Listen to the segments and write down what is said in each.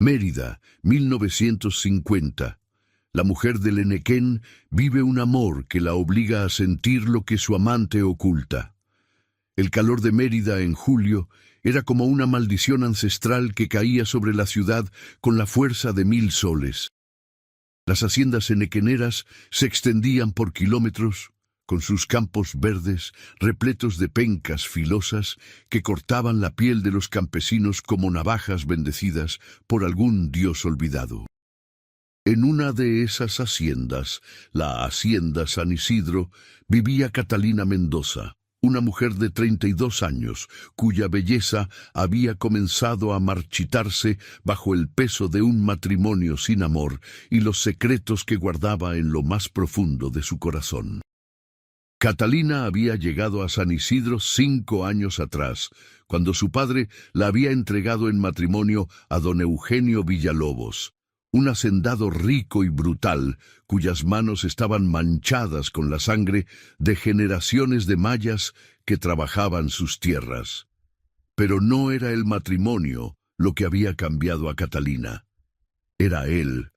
Mérida, 1950. La mujer del Enequén vive un amor que la obliga a sentir lo que su amante oculta. El calor de Mérida en julio era como una maldición ancestral que caía sobre la ciudad con la fuerza de 1000 soles. Las haciendas enequeneras se extendían por kilómetros, con sus campos verdes repletos de pencas filosas que cortaban la piel de los campesinos como navajas bendecidas por algún dios olvidado. En una de esas haciendas, la Hacienda San Isidro, vivía Catalina Mendoza, una mujer de 32 años, cuya belleza había comenzado a marchitarse bajo el peso de un matrimonio sin amor y los secretos que guardaba en lo más profundo de su corazón. Catalina había llegado a San Isidro 5 años atrás, cuando su padre la había entregado en matrimonio a don Eugenio Villalobos, un hacendado rico y brutal, cuyas manos estaban manchadas con la sangre de generaciones de mayas que trabajaban sus tierras. Pero no era el matrimonio lo que había cambiado a Catalina. Era él,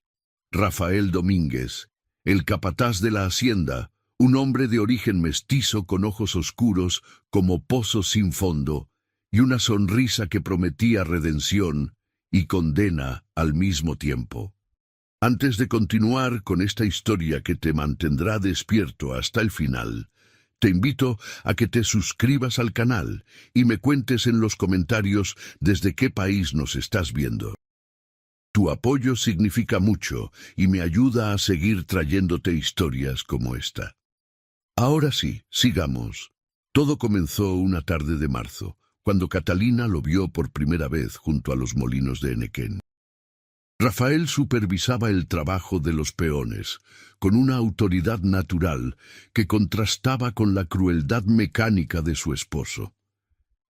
Rafael Domínguez, el capataz de la hacienda, un hombre de origen mestizo con ojos oscuros como pozos sin fondo y una sonrisa que prometía redención y condena al mismo tiempo. Antes de continuar con esta historia que te mantendrá despierto hasta el final, te invito a que te suscribas al canal y me cuentes en los comentarios desde qué país nos estás viendo. Tu apoyo significa mucho y me ayuda a seguir trayéndote historias como esta. Ahora sí, sigamos. Todo comenzó una tarde de marzo, cuando Catalina lo vio por primera vez junto a los molinos de Enequén. Rafael supervisaba el trabajo de los peones, con una autoridad natural que contrastaba con la crueldad mecánica de su esposo.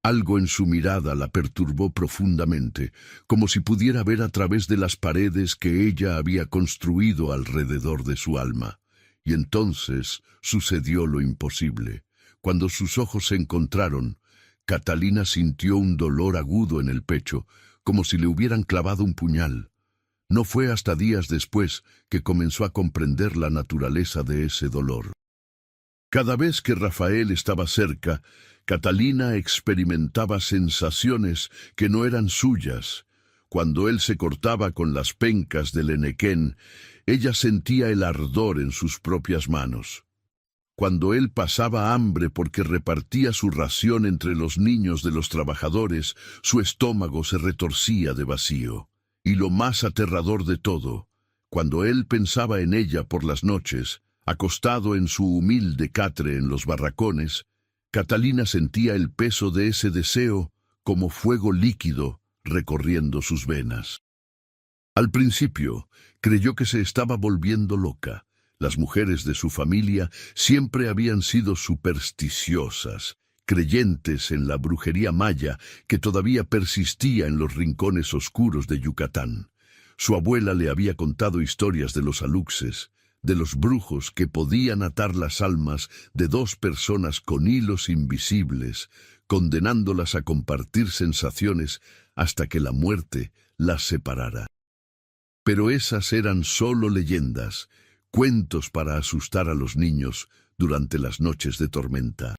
Algo en su mirada la perturbó profundamente, como si pudiera ver a través de las paredes que ella había construido alrededor de su alma. Y entonces sucedió lo imposible. Cuando sus ojos se encontraron, Catalina sintió un dolor agudo en el pecho, como si le hubieran clavado un puñal. No fue hasta días después que comenzó a comprender la naturaleza de ese dolor. Cada vez que Rafael estaba cerca, Catalina experimentaba sensaciones que no eran suyas. Cuando él se cortaba con las pencas del Enequén, ella sentía el ardor en sus propias manos. Cuando él pasaba hambre porque repartía su ración entre los niños de los trabajadores, su estómago se retorcía de vacío. Y lo más aterrador de todo, cuando él pensaba en ella por las noches, acostado en su humilde catre en los barracones, Catalina sentía el peso de ese deseo como fuego líquido recorriendo sus venas. Al principio, creyó que se estaba volviendo loca. Las mujeres de su familia siempre habían sido supersticiosas, creyentes en la brujería maya que todavía persistía en los rincones oscuros de Yucatán. Su abuela le había contado historias de los aluxes, de los brujos que podían atar las almas de dos personas con hilos invisibles, condenándolas a compartir sensaciones hasta que la muerte las separara. Pero esas eran solo leyendas, cuentos para asustar a los niños durante las noches de tormenta.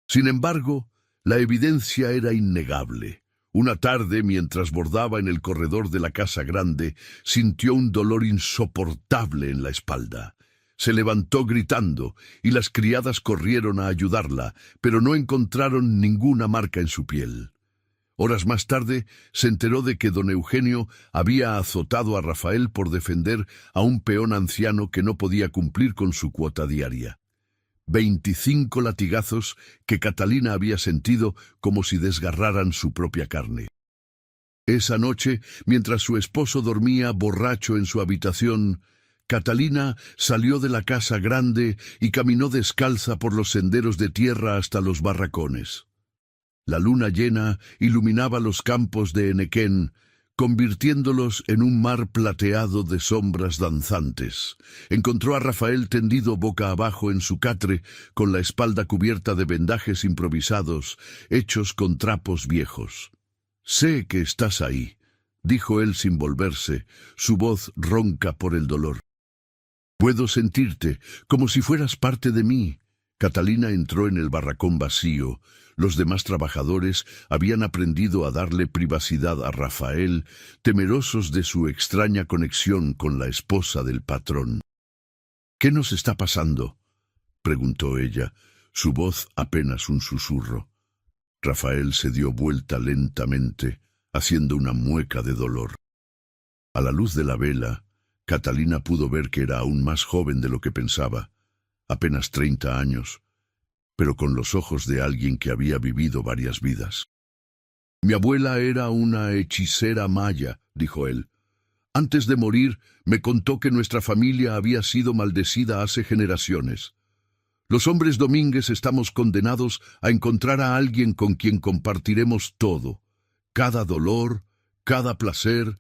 Sin embargo, la evidencia era innegable. Una tarde, mientras bordaba en el corredor de la casa grande, sintió un dolor insoportable en la espalda. Se levantó gritando, y las criadas corrieron a ayudarla, pero no encontraron ninguna marca en su piel. Horas más tarde, se enteró de que don Eugenio había azotado a Rafael por defender a un peón anciano que no podía cumplir con su cuota diaria. 25 latigazos que Catalina había sentido como si desgarraran su propia carne. Esa noche, mientras su esposo dormía borracho en su habitación, Catalina salió de la casa grande y caminó descalza por los senderos de tierra hasta los barracones. La luna llena iluminaba los campos de Enequén, convirtiéndolos en un mar plateado de sombras danzantes. Encontró a Rafael tendido boca abajo en su catre, con la espalda cubierta de vendajes improvisados, hechos con trapos viejos. «Sé que estás ahí», dijo él sin volverse, su voz ronca por el dolor. Puedo sentirte, como si fueras parte de mí. Catalina entró en el barracón vacío. Los demás trabajadores habían aprendido a darle privacidad a Rafael, temerosos de su extraña conexión con la esposa del patrón. «¿Qué nos está pasando?», preguntó ella, su voz apenas un susurro. Rafael se dio vuelta lentamente, haciendo una mueca de dolor. A la luz de la vela, Catalina pudo ver que era aún más joven de lo que pensaba, apenas 30 años, pero con los ojos de alguien que había vivido varias vidas. «Mi abuela era una hechicera maya», dijo él. «Antes de morir, me contó que nuestra familia había sido maldecida hace generaciones. Los hombres domínguez estamos condenados a encontrar a alguien con quien compartiremos todo, cada dolor, cada placer,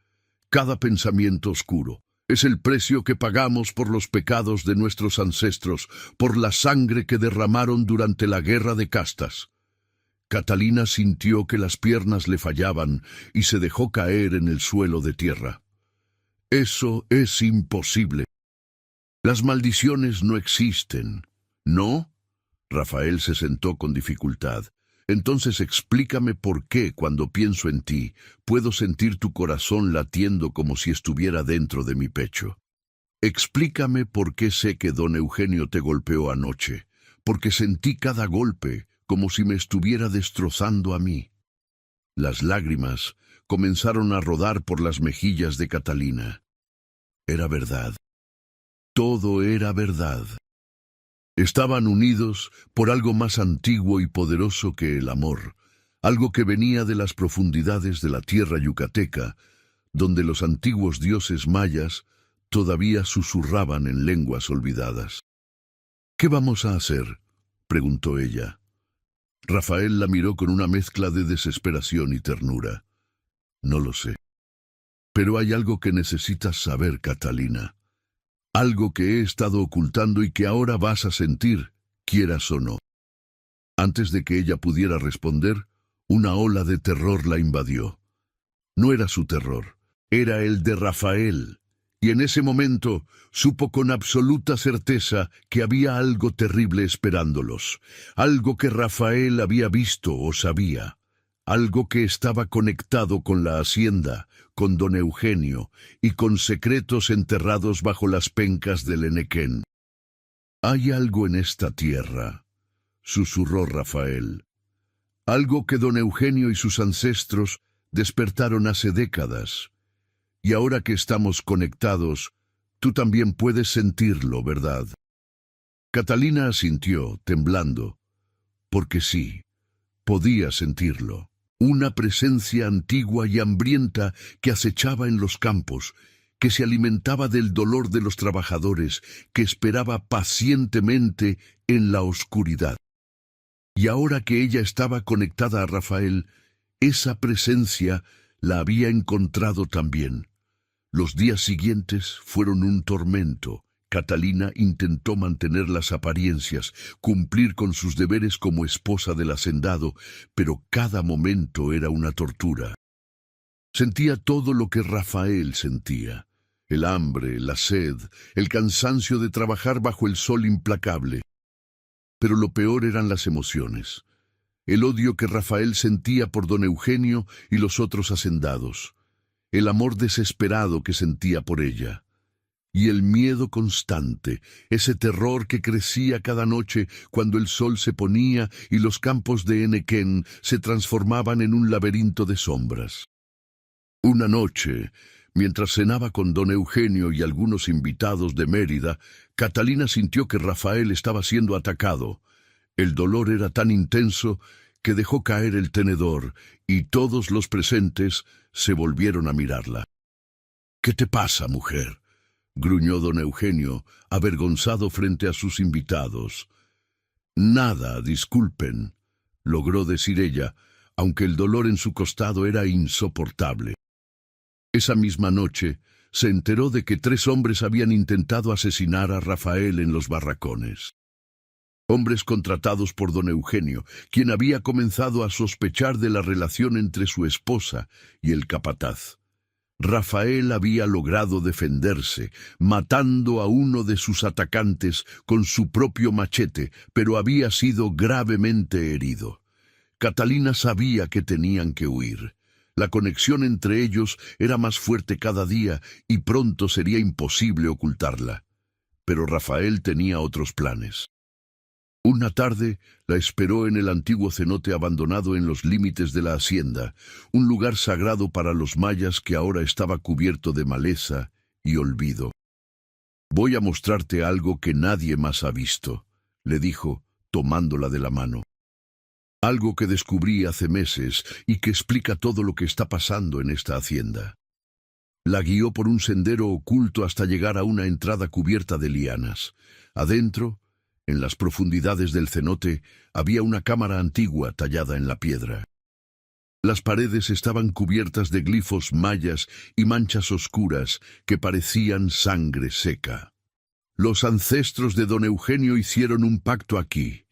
cada pensamiento oscuro. Es el precio que pagamos por los pecados de nuestros ancestros, por la sangre que derramaron durante la guerra de castas». Catalina sintió que las piernas le fallaban y se dejó caer en el suelo de tierra. «Eso es imposible. Las maldiciones no existen». «¿No?». Rafael se sentó con dificultad. «Entonces explícame por qué, cuando pienso en ti, puedo sentir tu corazón latiendo como si estuviera dentro de mi pecho. Explícame por qué sé que don Eugenio te golpeó anoche, porque sentí cada golpe como si me estuviera destrozando a mí». Las lágrimas comenzaron a rodar por las mejillas de Catalina. Era verdad. Todo era verdad. Estaban unidos por algo más antiguo y poderoso que el amor, algo que venía de las profundidades de la tierra yucateca, donde los antiguos dioses mayas todavía susurraban en lenguas olvidadas. «¿Qué vamos a hacer?», preguntó ella. Rafael la miró con una mezcla de desesperación y ternura. «No lo sé. Pero hay algo que necesitas saber, Catalina. Algo que he estado ocultando y que ahora vas a sentir, quieras o no». Antes de que ella pudiera responder, una ola de terror la invadió. No era su terror, era el de Rafael, y en ese momento supo con absoluta certeza que había algo terrible esperándolos, algo que Rafael había visto o sabía, algo que estaba conectado con la hacienda, con don Eugenio y con secretos enterrados bajo las pencas del Enequén. «Hay algo en esta tierra», susurró Rafael. «Algo que don Eugenio y sus ancestros despertaron hace décadas. Y ahora que estamos conectados, tú también puedes sentirlo, ¿verdad?». Catalina asintió, temblando, porque sí, podía sentirlo. Una presencia antigua y hambrienta que acechaba en los campos, que se alimentaba del dolor de los trabajadores, que esperaba pacientemente en la oscuridad. Y ahora que ella estaba conectada a Rafael, esa presencia la había encontrado también. Los días siguientes fueron un tormento. Catalina intentó mantener las apariencias, cumplir con sus deberes como esposa del hacendado, pero cada momento era una tortura. Sentía todo lo que Rafael sentía: el hambre, la sed, el cansancio de trabajar bajo el sol implacable. Pero lo peor eran las emociones, el odio que Rafael sentía por don Eugenio y los otros hacendados, el amor desesperado que sentía por ella. Y el miedo constante, ese terror que crecía cada noche cuando el sol se ponía y los campos de Enequén se transformaban en un laberinto de sombras. Una noche, mientras cenaba con don Eugenio y algunos invitados de Mérida, Catalina sintió que Rafael estaba siendo atacado. El dolor era tan intenso que dejó caer el tenedor y todos los presentes se volvieron a mirarla. «¿Qué te pasa, mujer?», gruñó don Eugenio, avergonzado frente a sus invitados. «Nada, disculpen», logró decir ella, aunque el dolor en su costado era insoportable. Esa misma noche se enteró de que 3 hombres habían intentado asesinar a Rafael en los barracones. Hombres contratados por don Eugenio, quien había comenzado a sospechar de la relación entre su esposa y el capataz. Rafael había logrado defenderse, matando a uno de sus atacantes con su propio machete, pero había sido gravemente herido. Catalina sabía que tenían que huir. La conexión entre ellos era más fuerte cada día y pronto sería imposible ocultarla. Pero Rafael tenía otros planes. Una tarde la esperó en el antiguo cenote abandonado en los límites de la hacienda, un lugar sagrado para los mayas que ahora estaba cubierto de maleza y olvido. «Voy a mostrarte algo que nadie más ha visto», le dijo, tomándola de la mano. «Algo que descubrí hace meses y que explica todo lo que está pasando en esta hacienda». La guió por un sendero oculto hasta llegar a una entrada cubierta de lianas. Adentro, en las profundidades del cenote, había una cámara antigua tallada en la piedra. Las paredes estaban cubiertas de glifos mayas y manchas oscuras que parecían sangre seca. «Los ancestros de don Eugenio hicieron un pacto aquí»,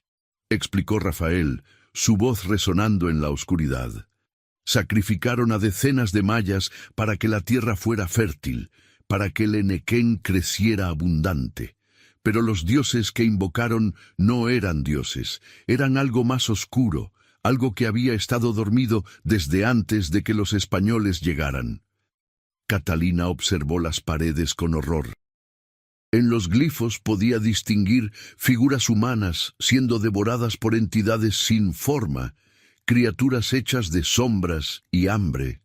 explicó Rafael, su voz resonando en la oscuridad. «Sacrificaron a decenas de mayas para que la tierra fuera fértil, para que el Enequén creciera abundante. Pero los dioses que invocaron no eran dioses, eran algo más oscuro, algo que había estado dormido desde antes de que los españoles llegaran». Catalina observó las paredes con horror. En los glifos podía distinguir figuras humanas siendo devoradas por entidades sin forma, criaturas hechas de sombras y hambre.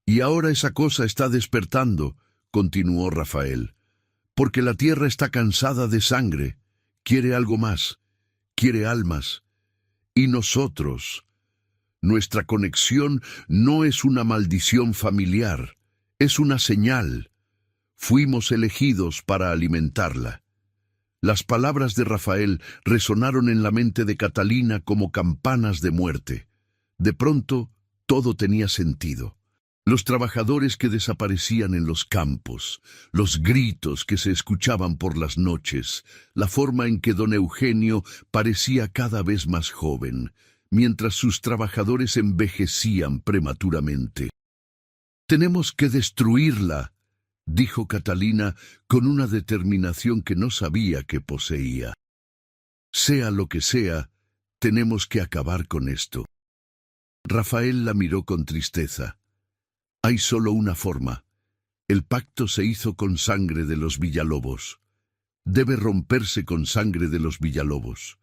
«Y ahora esa cosa está despertando», continuó Rafael, «porque la tierra está cansada de sangre, quiere algo más, quiere almas. Y nosotros, nuestra conexión no es una maldición familiar, es una señal. Fuimos elegidos para alimentarla». Las palabras de Rafael resonaron en la mente de Catalina como campanas de muerte. De pronto, todo tenía sentido. Los trabajadores que desaparecían en los campos, los gritos que se escuchaban por las noches, la forma en que don Eugenio parecía cada vez más joven, mientras sus trabajadores envejecían prematuramente. «Tenemos que destruirla», dijo Catalina con una determinación que no sabía que poseía. «Sea lo que sea, tenemos que acabar con esto». Rafael la miró con tristeza. «Hay solo una forma. El pacto se hizo con sangre de los Villalobos. Debe romperse con sangre de los Villalobos».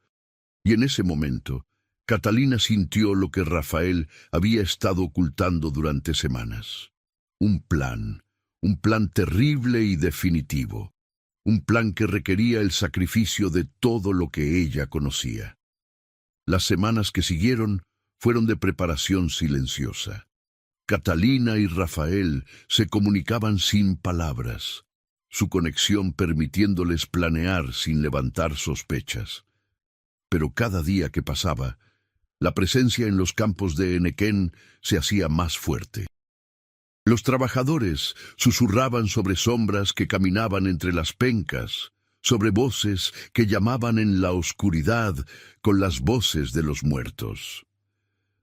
Y en ese momento, Catalina sintió lo que Rafael había estado ocultando durante semanas. Un plan terrible y definitivo. Un plan que requería el sacrificio de todo lo que ella conocía. Las semanas que siguieron fueron de preparación silenciosa. Catalina y Rafael se comunicaban sin palabras, su conexión permitiéndoles planear sin levantar sospechas. Pero cada día que pasaba, la presencia en los campos de Enequén se hacía más fuerte. Los trabajadores susurraban sobre sombras que caminaban entre las pencas, sobre voces que llamaban en la oscuridad con las voces de los muertos.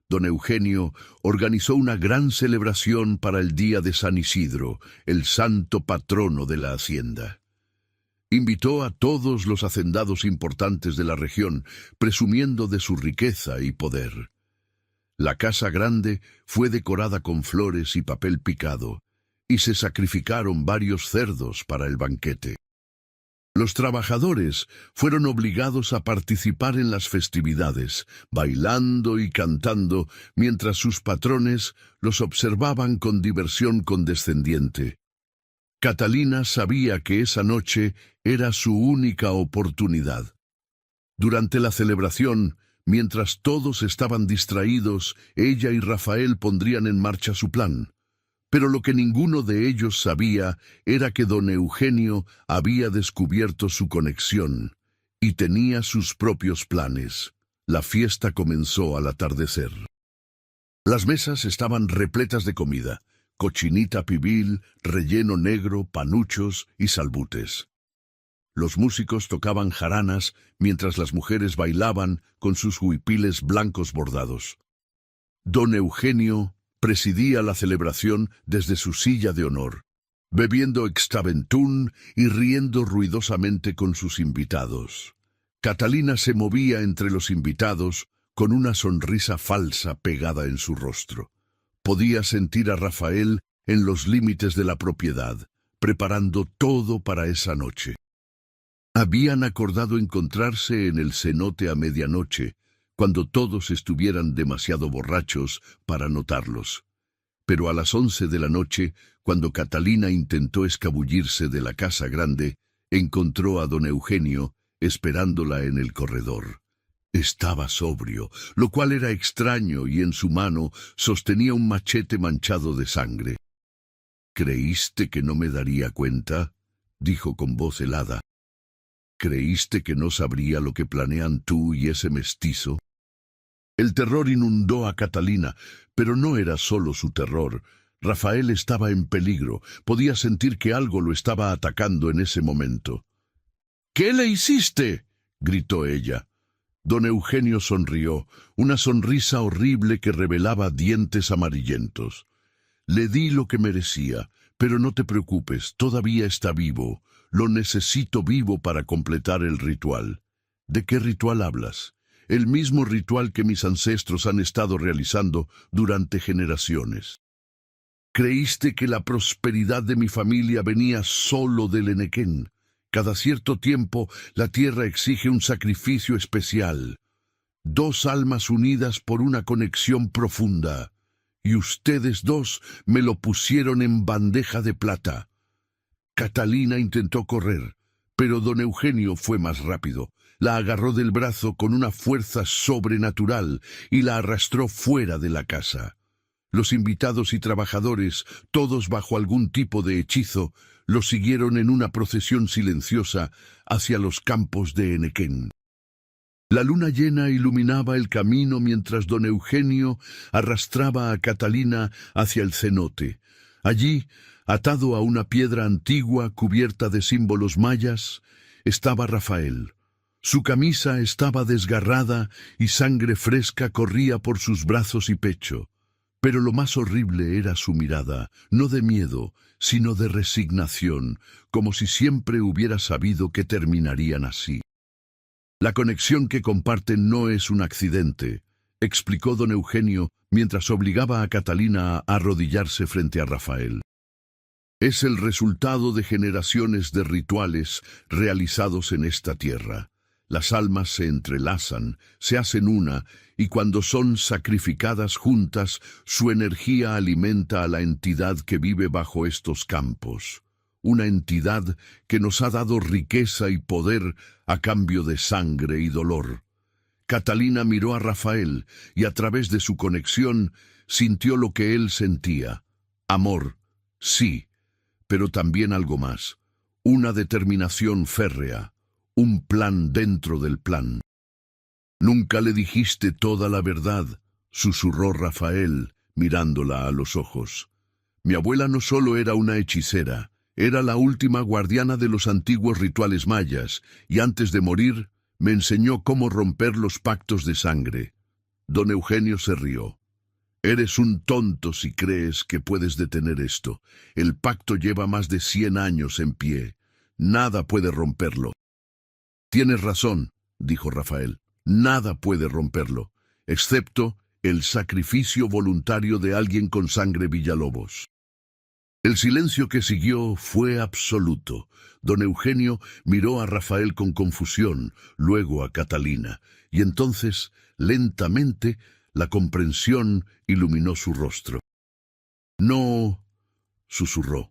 Don Eugenio organizó una gran celebración para el día de San Isidro, el santo patrono de la hacienda. Invitó a todos los hacendados importantes de la región, presumiendo de su riqueza y poder. La casa grande fue decorada con flores y papel picado, y se sacrificaron varios cerdos para el banquete. Los trabajadores fueron obligados a participar en las festividades, bailando y cantando, mientras sus patrones los observaban con diversión condescendiente. Catalina sabía que esa noche era su única oportunidad. Durante la celebración, mientras todos estaban distraídos, ella y Rafael pondrían en marcha su plan. Pero lo que ninguno de ellos sabía era que don Eugenio había descubierto su conexión y tenía sus propios planes. La fiesta comenzó al atardecer. Las mesas estaban repletas de comida, cochinita pibil, relleno negro, panuchos y salbutes. Los músicos tocaban jaranas mientras las mujeres bailaban con sus huipiles blancos bordados. Don Eugenio Presidía la celebración desde su silla de honor, bebiendo extraventún y riendo ruidosamente con sus invitados. Catalina se movía entre los invitados con una sonrisa falsa pegada en su rostro. Podía sentir a Rafael en los límites de la propiedad, preparando todo para esa noche. Habían acordado encontrarse en el cenote a medianoche, cuando todos estuvieran demasiado borrachos para notarlos. Pero a las 11 de la noche, cuando Catalina intentó escabullirse de la casa grande, encontró a don Eugenio esperándola en el corredor. Estaba sobrio, lo cual era extraño, y en su mano sostenía un machete manchado de sangre. —¿Creíste que no me daría cuenta? —dijo con voz helada. —¿Creíste que no sabría lo que planean tú y ese mestizo? El terror inundó a Catalina, pero no era solo su terror. Rafael estaba en peligro. Podía sentir que algo lo estaba atacando en ese momento. —¿Qué le hiciste? —gritó ella. Don Eugenio sonrió, una sonrisa horrible que revelaba dientes amarillentos. —Le di lo que merecía, pero no te preocupes, todavía está vivo. Lo necesito vivo para completar el ritual. ¿De qué ritual hablas? El mismo ritual que mis ancestros han estado realizando durante generaciones. ¿Creíste que la prosperidad de mi familia venía solo del Enequén? Cada cierto tiempo la tierra exige un sacrificio especial. 2 almas unidas por una conexión profunda. Y ustedes 2 me lo pusieron en bandeja de plata. Catalina intentó correr, pero don Eugenio fue más rápido. La agarró del brazo con una fuerza sobrenatural y la arrastró fuera de la casa. Los invitados y trabajadores, todos bajo algún tipo de hechizo, lo siguieron en una procesión silenciosa hacia los campos de Enequén. La luna llena iluminaba el camino mientras don Eugenio arrastraba a Catalina hacia el cenote. Allí, atado a una piedra antigua cubierta de símbolos mayas, estaba Rafael. Su camisa estaba desgarrada y sangre fresca corría por sus brazos y pecho. Pero lo más horrible era su mirada, no de miedo, sino de resignación, como si siempre hubiera sabido que terminarían así. La conexión que comparten no es un accidente, explicó don Eugenio mientras obligaba a Catalina a arrodillarse frente a Rafael. Es el resultado de generaciones de rituales realizados en esta tierra. Las almas se entrelazan, se hacen una, y cuando son sacrificadas juntas, su energía alimenta a la entidad que vive bajo estos campos. Una entidad que nos ha dado riqueza y poder a cambio de sangre y dolor. Catalina miró a Rafael y a través de su conexión sintió lo que él sentía. Amor, sí, pero también algo más. Una determinación férrea. Un plan dentro del plan. —Nunca le dijiste toda la verdad —susurró Rafael, mirándola a los ojos. Mi abuela no solo era una hechicera, era la última guardiana de los antiguos rituales mayas, y antes de morir me enseñó cómo romper los pactos de sangre. Don Eugenio se rió. Eres un tonto si crees que puedes detener esto. El pacto lleva más de 100 años en pie. Nada puede romperlo. Tienes razón, dijo Rafael. Nada puede romperlo, excepto el sacrificio voluntario de alguien con sangre Villalobos. El silencio que siguió fue absoluto. Don Eugenio miró a Rafael con confusión, luego a Catalina, y entonces, lentamente, la comprensión iluminó su rostro. No, susurró.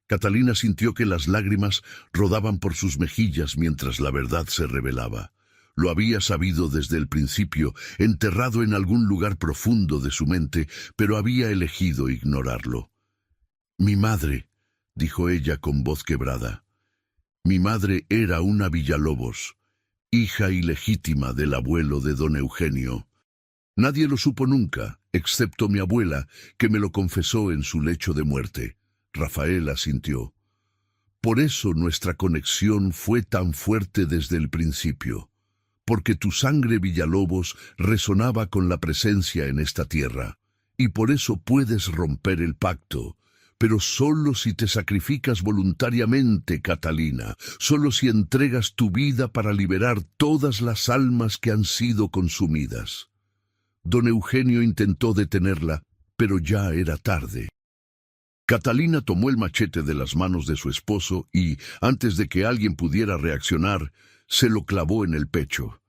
Catalina sintió que las lágrimas rodaban por sus mejillas mientras la verdad se revelaba. Lo había sabido desde el principio, enterrado en algún lugar profundo de su mente, pero había elegido ignorarlo. Mi madre, dijo ella con voz quebrada. Mi madre era una Villalobos, hija ilegítima del abuelo de don Eugenio. Nadie lo supo nunca, excepto mi abuela, que me lo confesó en su lecho de muerte. Rafael asintió. Por eso nuestra conexión fue tan fuerte desde el principio, porque tu sangre Villalobos resonaba con la presencia en esta tierra. y por eso puedes romper el pacto. Pero solo si te sacrificas voluntariamente, Catalina, solo si entregas tu vida para liberar todas las almas que han sido consumidas. Don Eugenio intentó detenerla, pero ya era tarde. Catalina tomó el machete de las manos de su esposo y, antes de que alguien pudiera reaccionar, se lo clavó en el pecho.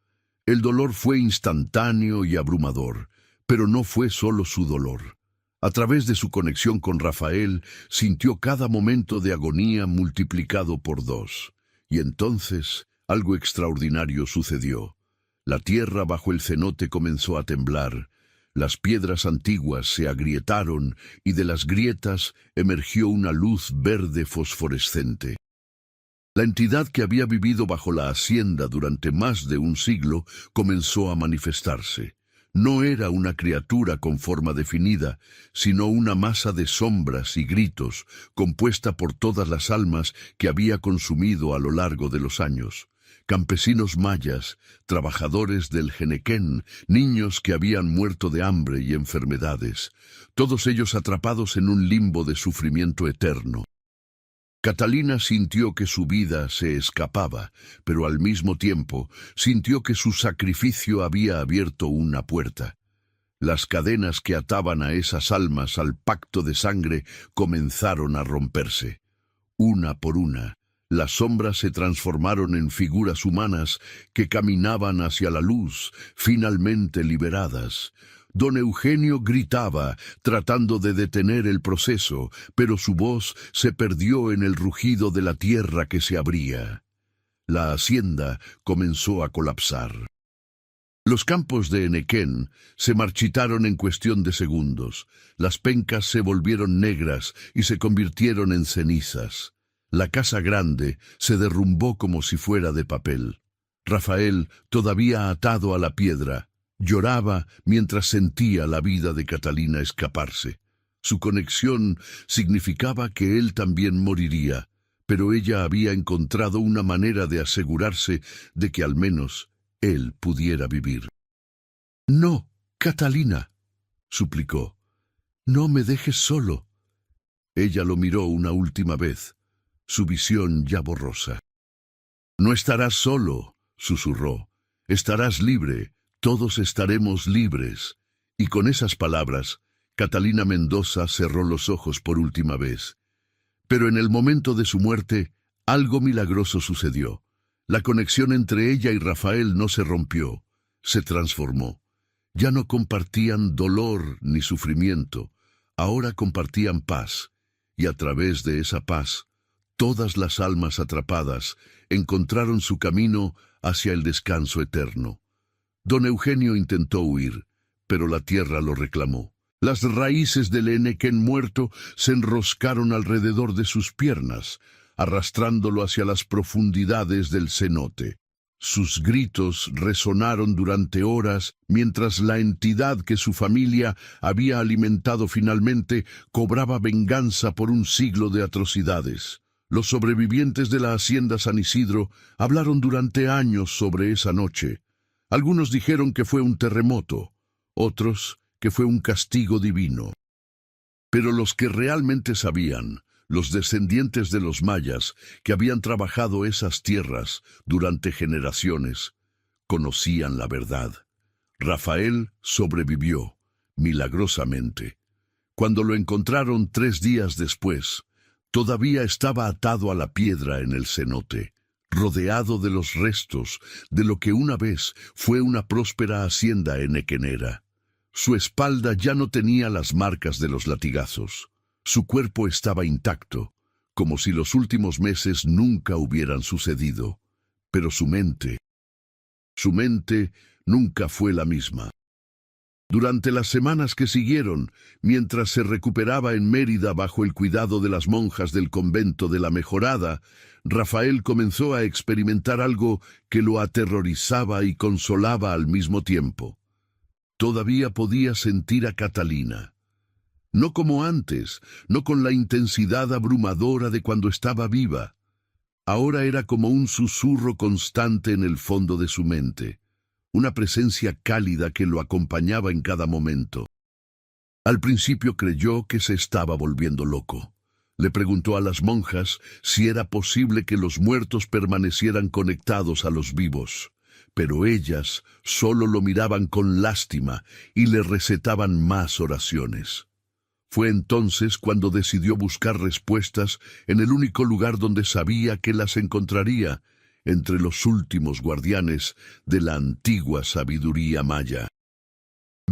El dolor fue instantáneo y abrumador, pero no fue solo su dolor. A través de su conexión con Rafael, sintió cada momento de agonía multiplicado por 2. Y entonces, algo extraordinario sucedió. La tierra bajo el cenote comenzó a temblar, las piedras antiguas se agrietaron y de las grietas emergió una luz verde fosforescente. La entidad que había vivido bajo la hacienda durante más de un siglo comenzó a manifestarse. No era una criatura con forma definida, sino una masa de sombras y gritos, compuesta por todas las almas que había consumido a lo largo de los años. Campesinos mayas, trabajadores del Henequén, niños que habían muerto de hambre y enfermedades, todos ellos atrapados en un limbo de sufrimiento eterno. Catalina sintió que su vida se escapaba, pero al mismo tiempo sintió que su sacrificio había abierto una puerta. Las cadenas que ataban a esas almas al pacto de sangre comenzaron a romperse. Una por una, las sombras se transformaron en figuras humanas que caminaban hacia la luz, finalmente liberadas. Don Eugenio gritaba, tratando de detener el proceso, pero su voz se perdió en el rugido de la tierra que se abría. La hacienda comenzó a colapsar. Los campos de Henequén se marchitaron en cuestión de segundos. Las pencas se volvieron negras y se convirtieron en cenizas. La casa grande se derrumbó como si fuera de papel. Rafael, todavía atado a la piedra, lloraba mientras sentía la vida de Catalina escaparse. Su conexión significaba que él también moriría, pero ella había encontrado una manera de asegurarse de que al menos él pudiera vivir. «No, Catalina», suplicó, «no me dejes solo». Ella lo miró una última vez, su visión ya borrosa. «No estarás solo», susurró, «estarás libre, todos estaremos libres». Y con esas palabras, Catalina Mendoza cerró los ojos por última vez. Pero en el momento de su muerte, algo milagroso sucedió. La conexión entre ella y Rafael no se rompió, se transformó. Ya no compartían dolor ni sufrimiento, ahora compartían paz, y a través de esa paz, todas las almas atrapadas encontraron su camino hacia el descanso eterno. Don Eugenio intentó huir, pero la tierra lo reclamó. Las raíces del Henequén muerto se enroscaron alrededor de sus piernas, arrastrándolo hacia las profundidades del cenote. Sus gritos resonaron durante horas mientras la entidad que su familia había alimentado finalmente cobraba venganza por un siglo de atrocidades. Los sobrevivientes de la hacienda San Isidro hablaron durante años sobre esa noche. Algunos dijeron que fue un terremoto, otros que fue un castigo divino. Pero los que realmente sabían, los descendientes de los mayas que habían trabajado esas tierras durante generaciones, conocían la verdad. Rafael sobrevivió, milagrosamente. Cuando lo encontraron 3 días después, todavía estaba atado a la piedra en el cenote, rodeado de los restos de lo que una vez fue una próspera hacienda henequenera. Su espalda ya no tenía las marcas de los latigazos. Su cuerpo estaba intacto, como si los últimos meses nunca hubieran sucedido. Pero su mente nunca fue la misma. Durante las semanas que siguieron, mientras se recuperaba en Mérida bajo el cuidado de las monjas del convento de la Mejorada, Rafael comenzó a experimentar algo que lo aterrorizaba y consolaba al mismo tiempo. Todavía podía sentir a Catalina. No como antes, no con la intensidad abrumadora de cuando estaba viva. Ahora era como un susurro constante en el fondo de su mente, una presencia cálida que lo acompañaba en cada momento. Al principio creyó que se estaba volviendo loco. Le preguntó a las monjas si era posible que los muertos permanecieran conectados a los vivos, pero ellas solo lo miraban con lástima y le recetaban más oraciones. Fue entonces cuando decidió buscar respuestas en el único lugar donde sabía que las encontraría, entre los últimos guardianes de la antigua sabiduría maya.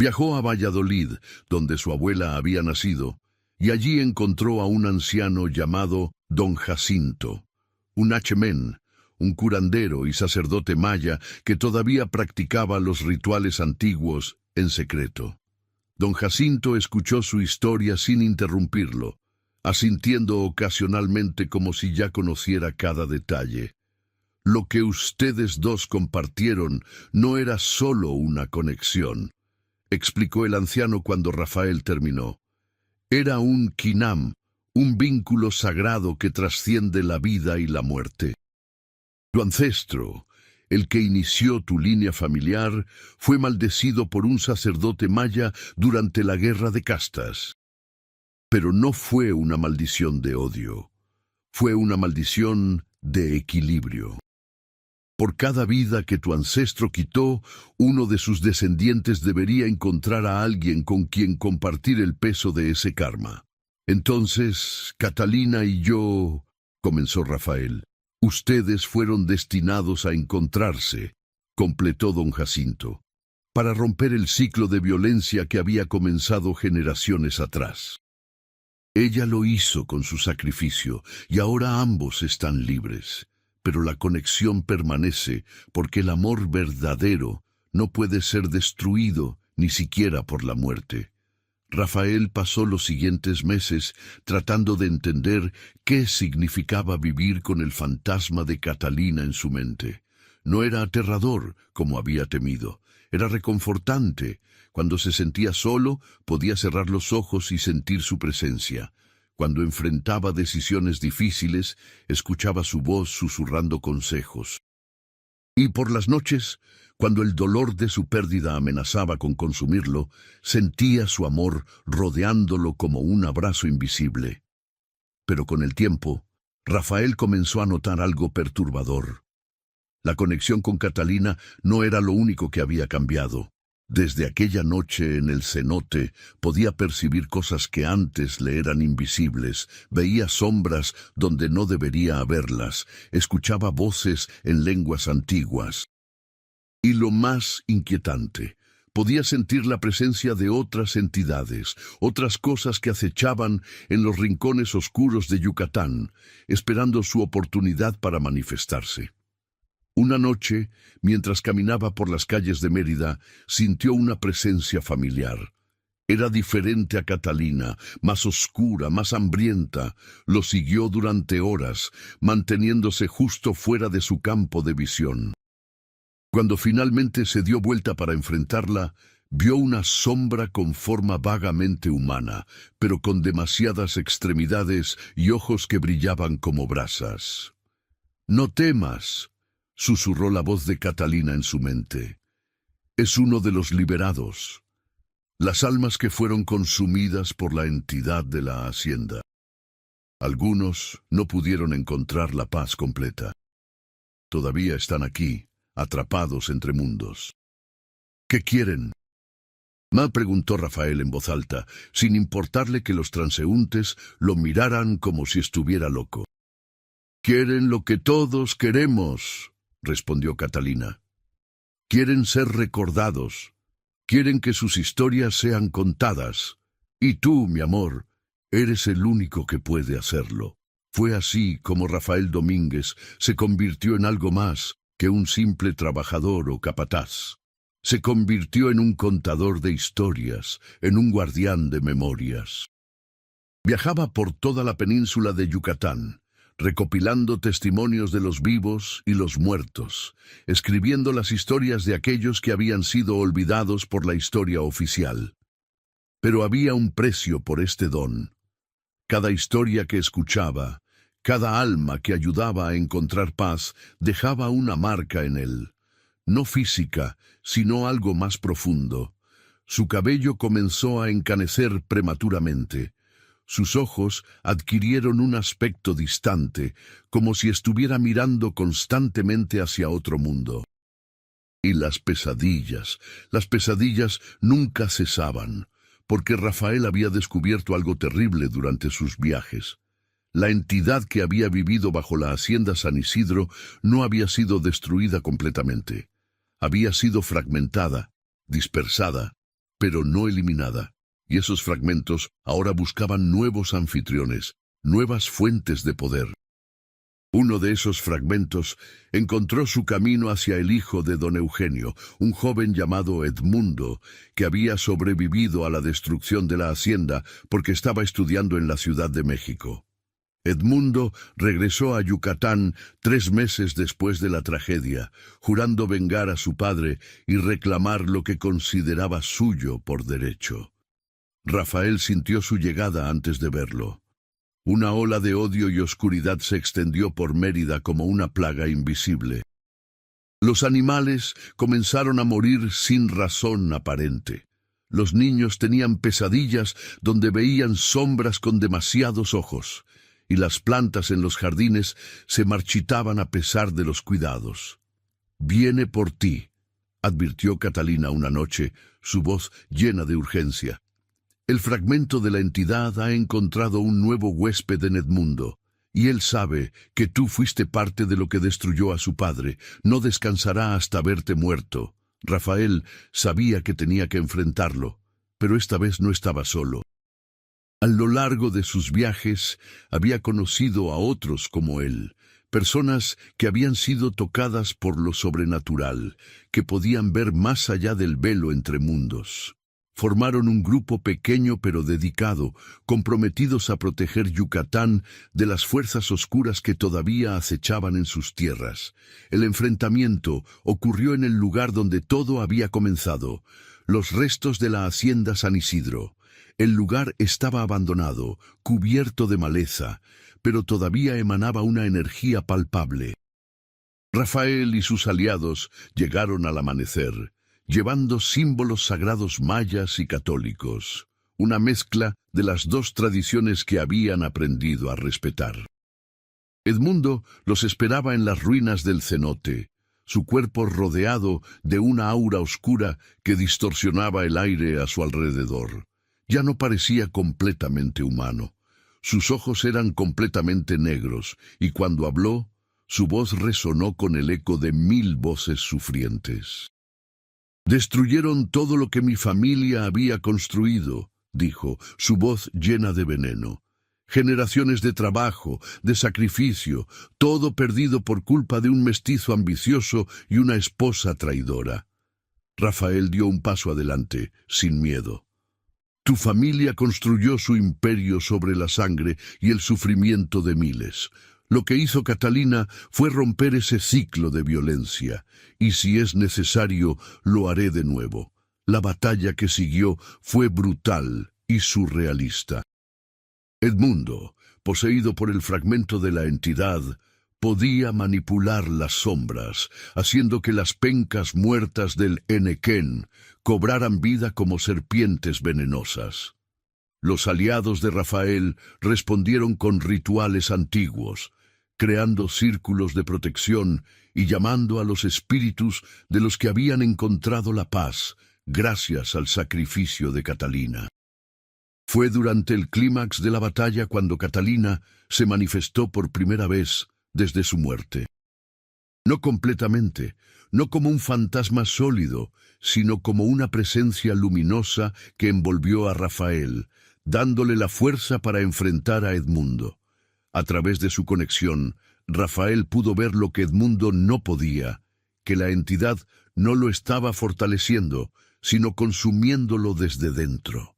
Viajó a Valladolid, donde su abuela había nacido, y allí encontró a un anciano llamado Don Jacinto, un hachemén, un curandero y sacerdote maya que todavía practicaba los rituales antiguos en secreto. Don Jacinto escuchó su historia sin interrumpirlo, asintiendo ocasionalmente como si ya conociera cada detalle. Lo que ustedes dos compartieron no era solo una conexión, explicó el anciano cuando Rafael terminó. Era un kinam, un vínculo sagrado que trasciende la vida y la muerte. Tu ancestro, el que inició tu línea familiar, fue maldecido por un sacerdote maya durante la guerra de castas. Pero no fue una maldición de odio, fue una maldición de equilibrio. Por cada vida que tu ancestro quitó, uno de sus descendientes debería encontrar a alguien con quien compartir el peso de ese karma. Entonces, Catalina y yo, comenzó Rafael. Ustedes fueron destinados a encontrarse, completó don Jacinto, para romper el ciclo de violencia que había comenzado generaciones atrás. Ella lo hizo con su sacrificio y ahora ambos están libres. Pero la conexión permanece porque el amor verdadero no puede ser destruido ni siquiera por la muerte. Rafael pasó los siguientes meses tratando de entender qué significaba vivir con el fantasma de Catalina en su mente. No era aterrador, como había temido, era reconfortante. Cuando se sentía solo, podía cerrar los ojos y sentir su presencia. Cuando enfrentaba decisiones difíciles, escuchaba su voz susurrando consejos. Y por las noches, cuando el dolor de su pérdida amenazaba con consumirlo, sentía su amor rodeándolo como un abrazo invisible. Pero con el tiempo, Rafael comenzó a notar algo perturbador. La conexión con Catalina no era lo único que había cambiado. Desde aquella noche en el cenote podía percibir cosas que antes le eran invisibles, veía sombras donde no debería haberlas, escuchaba voces en lenguas antiguas. Y lo más inquietante, podía sentir la presencia de otras entidades, otras cosas que acechaban en los rincones oscuros de Yucatán, esperando su oportunidad para manifestarse. Una noche, mientras caminaba por las calles de Mérida, sintió una presencia familiar. Era diferente a Catalina, más oscura, más hambrienta. Lo siguió durante horas, manteniéndose justo fuera de su campo de visión. Cuando finalmente se dio vuelta para enfrentarla, vio una sombra con forma vagamente humana, pero con demasiadas extremidades y ojos que brillaban como brasas. «No temas», susurró la voz de Catalina en su mente. «Es uno de los liberados, las almas que fueron consumidas por la entidad de la hacienda. Algunos no pudieron encontrar la paz completa. Todavía están aquí, atrapados entre mundos». «¿Qué quieren?», preguntó Rafael en voz alta, sin importarle que los transeúntes lo miraran como si estuviera loco. «Quieren lo que todos queremos», respondió Catalina. «Quieren ser recordados, quieren que sus historias sean contadas. Y tú, mi amor, eres el único que puede hacerlo». Fue así como Rafael Domínguez se convirtió en algo más que un simple trabajador o capataz. Se convirtió en un contador de historias, en un guardián de memorias. Viajaba por toda la península de Yucatán, recopilando testimonios de los vivos y los muertos, escribiendo las historias de aquellos que habían sido olvidados por la historia oficial. Pero había un precio por este don. Cada historia que escuchaba, cada alma que ayudaba a encontrar paz, dejaba una marca en él, no física, sino algo más profundo. Su cabello comenzó a encanecer prematuramente. Sus ojos adquirieron un aspecto distante, como si estuviera mirando constantemente hacia otro mundo. Y las pesadillas nunca cesaban, porque Rafael había descubierto algo terrible durante sus viajes. La entidad que había vivido bajo la hacienda San Isidro no había sido destruida completamente. Había sido fragmentada, dispersada, pero no eliminada. Y esos fragmentos ahora buscaban nuevos anfitriones, nuevas fuentes de poder. Uno de esos fragmentos encontró su camino hacia el hijo de don Eugenio, un joven llamado Edmundo, que había sobrevivido a la destrucción de la hacienda porque estaba estudiando en la Ciudad de México. Edmundo regresó a Yucatán 3 meses después de la tragedia, jurando vengar a su padre y reclamar lo que consideraba suyo por derecho. Rafael sintió su llegada antes de verlo. Una ola de odio y oscuridad se extendió por Mérida como una plaga invisible. Los animales comenzaron a morir sin razón aparente. Los niños tenían pesadillas donde veían sombras con demasiados ojos, y las plantas en los jardines se marchitaban a pesar de los cuidados. «Viene por ti», advirtió Catalina una noche, su voz llena de urgencia. «El fragmento de la entidad ha encontrado un nuevo huésped en Edmundo, y él sabe que tú fuiste parte de lo que destruyó a su padre. No descansará hasta verte muerto». Rafael sabía que tenía que enfrentarlo, pero esta vez no estaba solo. A lo largo de sus viajes había conocido a otros como él, personas que habían sido tocadas por lo sobrenatural, que podían ver más allá del velo entre mundos. Formaron un grupo pequeño pero dedicado, comprometidos a proteger Yucatán de las fuerzas oscuras que todavía acechaban en sus tierras. El enfrentamiento ocurrió en el lugar donde todo había comenzado, los restos de la hacienda San Isidro. El lugar estaba abandonado, cubierto de maleza, pero todavía emanaba una energía palpable. Rafael y sus aliados llegaron al amanecer, llevando símbolos sagrados mayas y católicos, una mezcla de las dos tradiciones que habían aprendido a respetar. Edmundo los esperaba en las ruinas del cenote, su cuerpo rodeado de una aura oscura que distorsionaba el aire a su alrededor. Ya no parecía completamente humano. Sus ojos eran completamente negros, y cuando habló, su voz resonó con el eco de 1000 voces sufrientes. «Destruyeron todo lo que mi familia había construido», dijo, su voz llena de veneno. «Generaciones de trabajo, de sacrificio, todo perdido por culpa de un mestizo ambicioso y una esposa traidora». Rafael dio un paso adelante, sin miedo. «Tu familia construyó su imperio sobre la sangre y el sufrimiento de miles. Lo que hizo Catalina fue romper ese ciclo de violencia, y si es necesario, lo haré de nuevo. La batalla que siguió fue brutal y surrealista». Edmundo, poseído por el fragmento de la entidad, podía manipular las sombras, haciendo que las pencas muertas del Enequén cobraran vida como serpientes venenosas. Los aliados de Rafael respondieron con rituales antiguos, creando círculos de protección y llamando a los espíritus de los que habían encontrado la paz, gracias al sacrificio de Catalina. Fue durante el clímax de la batalla cuando Catalina se manifestó por primera vez desde su muerte. No completamente, no como un fantasma sólido, sino como una presencia luminosa que envolvió a Rafael, dándole la fuerza para enfrentar a Edmundo. A través de su conexión, Rafael pudo ver lo que Edmundo no podía, que la entidad no lo estaba fortaleciendo, sino consumiéndolo desde dentro.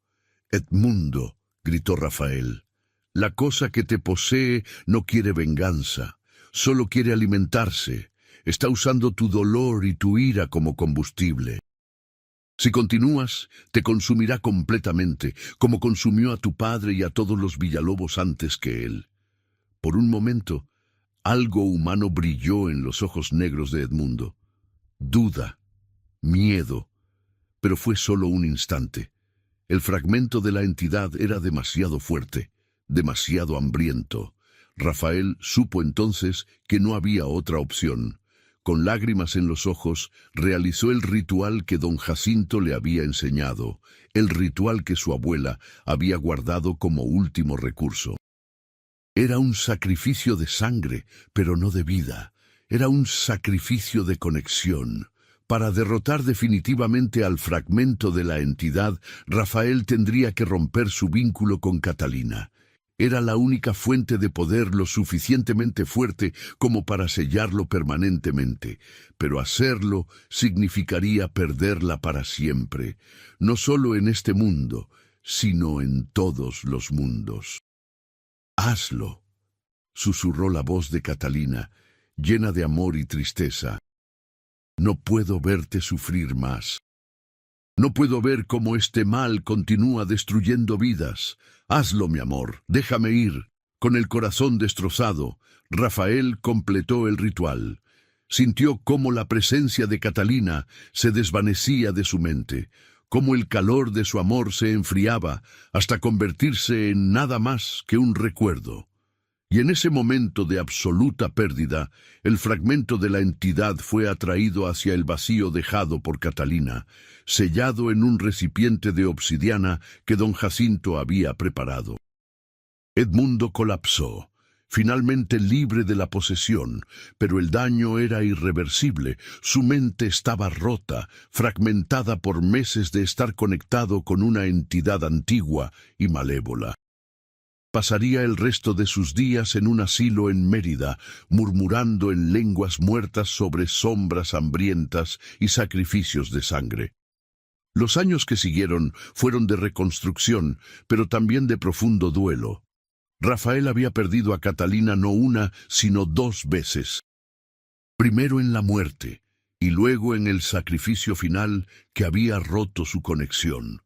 «Edmundo», gritó Rafael, «la cosa que te posee no quiere venganza, solo quiere alimentarse. Está usando tu dolor y tu ira como combustible. Si continúas, te consumirá completamente, como consumió a tu padre y a todos los Villalobos antes que él». Por un momento, algo humano brilló en los ojos negros de Edmundo. Duda, miedo, pero fue solo un instante. El fragmento de la entidad era demasiado fuerte, demasiado hambriento. Rafael supo entonces que no había otra opción. Con lágrimas en los ojos, realizó el ritual que don Jacinto le había enseñado, el ritual que su abuela había guardado como último recurso. Era un sacrificio de sangre, pero no de vida. Era un sacrificio de conexión. Para derrotar definitivamente al fragmento de la entidad, Rafael tendría que romper su vínculo con Catalina. Era la única fuente de poder lo suficientemente fuerte como para sellarlo permanentemente, pero hacerlo significaría perderla para siempre, no solo en este mundo, sino en todos los mundos. «Hazlo», susurró la voz de Catalina, llena de amor y tristeza. «No puedo verte sufrir más. No puedo ver cómo este mal continúa destruyendo vidas. Hazlo, mi amor, déjame ir». Con el corazón destrozado, Rafael completó el ritual. Sintió cómo la presencia de Catalina se desvanecía de su mente, cómo el calor de su amor se enfriaba hasta convertirse en nada más que un recuerdo. Y en ese momento de absoluta pérdida, el fragmento de la entidad fue atraído hacia el vacío dejado por Catalina, sellado en un recipiente de obsidiana que don Jacinto había preparado. Edmundo colapsó, finalmente libre de la posesión, pero el daño era irreversible. Su mente estaba rota, fragmentada por meses de estar conectado con una entidad antigua y malévola. Pasaría el resto de sus días en un asilo en Mérida, murmurando en lenguas muertas sobre sombras hambrientas y sacrificios de sangre. Los años que siguieron fueron de reconstrucción, pero también de profundo duelo. Rafael había perdido a Catalina no una, sino 2 veces. Primero en la muerte, y luego en el sacrificio final que había roto su conexión.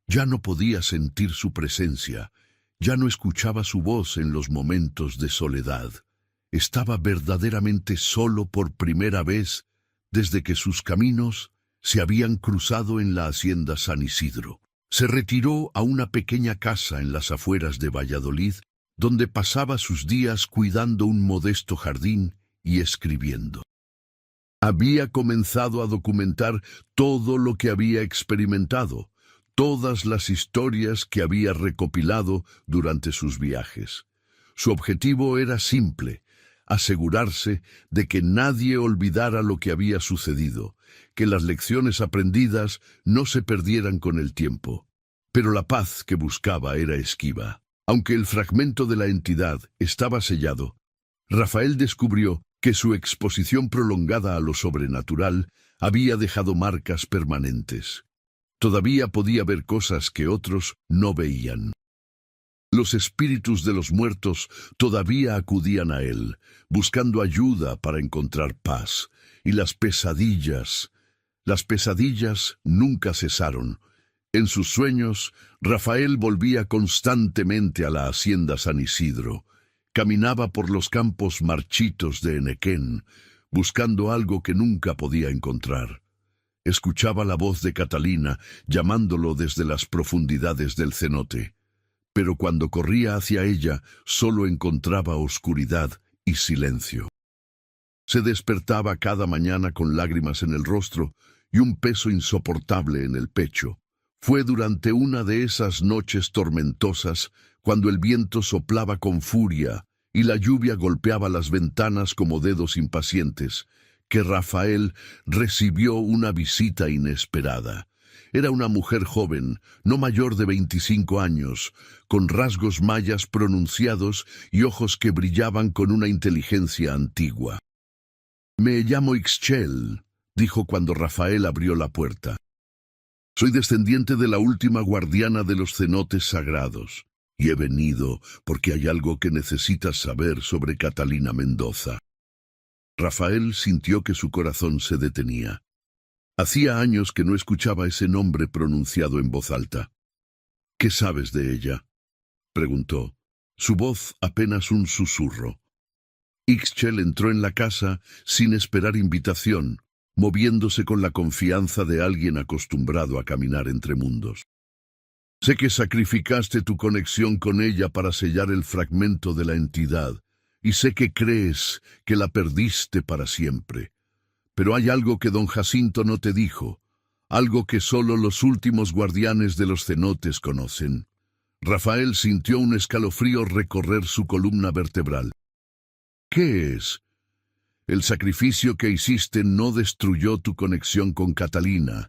Ya no podía sentir su presencia. Ya no escuchaba su voz en los momentos de soledad. Estaba verdaderamente solo por primera vez desde que sus caminos se habían cruzado en la hacienda San Isidro. Se retiró a una pequeña casa en las afueras de Valladolid, donde pasaba sus días cuidando un modesto jardín y escribiendo. Había comenzado a documentar todo lo que había experimentado, todas las historias que había recopilado durante sus viajes. Su objetivo era simple: asegurarse de que nadie olvidara lo que había sucedido, que las lecciones aprendidas no se perdieran con el tiempo. Pero la paz que buscaba era esquiva. Aunque el fragmento de la entidad estaba sellado, Rafael descubrió que su exposición prolongada a lo sobrenatural había dejado marcas permanentes. Todavía podía ver cosas que otros no veían. Los espíritus de los muertos todavía acudían a él, buscando ayuda para encontrar paz, y las pesadillas nunca cesaron. En sus sueños, Rafael volvía constantemente a la hacienda San Isidro. Caminaba por los campos marchitos de Enequén, buscando algo que nunca podía encontrar. Escuchaba la voz de Catalina llamándolo desde las profundidades del cenote, pero cuando corría hacia ella solo encontraba oscuridad y silencio. Se despertaba cada mañana con lágrimas en el rostro y un peso insoportable en el pecho. Fue durante una de esas noches tormentosas, cuando el viento soplaba con furia y la lluvia golpeaba las ventanas como dedos impacientes, que Rafael recibió una visita inesperada. Era una mujer joven, no mayor de 25 años, con rasgos mayas pronunciados y ojos que brillaban con una inteligencia antigua. «Me llamo Ixchel», dijo cuando Rafael abrió la puerta. «Soy descendiente de la última guardiana de los cenotes sagrados, y he venido porque hay algo que necesitas saber sobre Catalina Mendoza». Rafael sintió que su corazón se detenía. Hacía años que no escuchaba ese nombre pronunciado en voz alta. «¿Qué sabes de ella?», preguntó, su voz apenas un susurro. Ixchel entró en la casa sin esperar invitación, moviéndose con la confianza de alguien acostumbrado a caminar entre mundos. Sé que sacrificaste tu conexión con ella para sellar el fragmento de la entidad, y sé que crees que la perdiste para siempre. Pero hay algo que don Jacinto no te dijo, algo que solo los últimos guardianes de los cenotes conocen. Rafael sintió un escalofrío recorrer su columna vertebral. ¿Qué es? El sacrificio que hiciste no destruyó tu conexión con Catalina,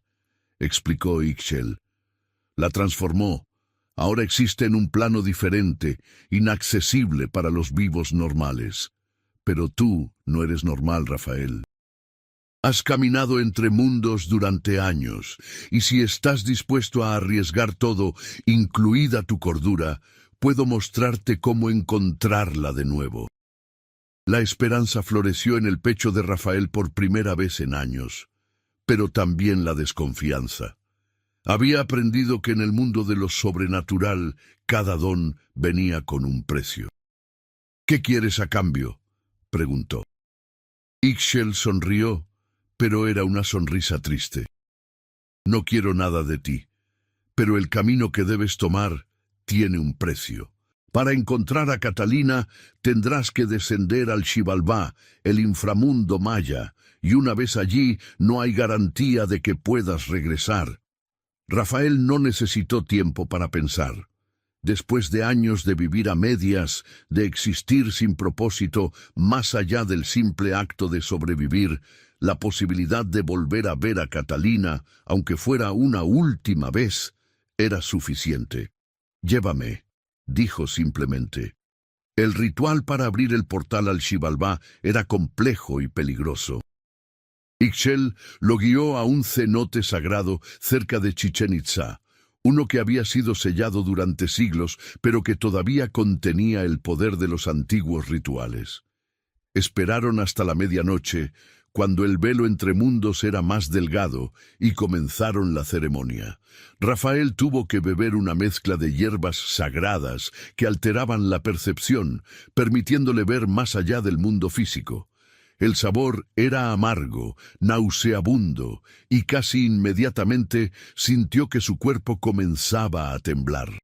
explicó Ixchel. La transformó. Ahora existe en un plano diferente, inaccesible para los vivos normales. Pero tú no eres normal, Rafael. Has caminado entre mundos durante años, y si estás dispuesto a arriesgar todo, incluida tu cordura, puedo mostrarte cómo encontrarla de nuevo. La esperanza floreció en el pecho de Rafael por primera vez en años, pero también la desconfianza. Había aprendido que en el mundo de lo sobrenatural, cada don venía con un precio. ¿Qué quieres a cambio?, preguntó. Ixchel sonrió, pero era una sonrisa triste. No quiero nada de ti, pero el camino que debes tomar tiene un precio. Para encontrar a Catalina tendrás que descender al Xibalbá, el inframundo maya, y una vez allí no hay garantía de que puedas regresar. Rafael no necesitó tiempo para pensar. Después de años de vivir a medias, de existir sin propósito, más allá del simple acto de sobrevivir, la posibilidad de volver a ver a Catalina, aunque fuera una última vez, era suficiente. Llévame, dijo simplemente. El ritual para abrir el portal al Xibalbá era complejo y peligroso. Ixchel lo guió a un cenote sagrado cerca de Chichén Itzá, uno que había sido sellado durante siglos, pero que todavía contenía el poder de los antiguos rituales. Esperaron hasta la medianoche, cuando el velo entre mundos era más delgado, y comenzaron la ceremonia. Rafael tuvo que beber una mezcla de hierbas sagradas que alteraban la percepción, permitiéndole ver más allá del mundo físico. El sabor era amargo, nauseabundo, y casi inmediatamente sintió que su cuerpo comenzaba a temblar.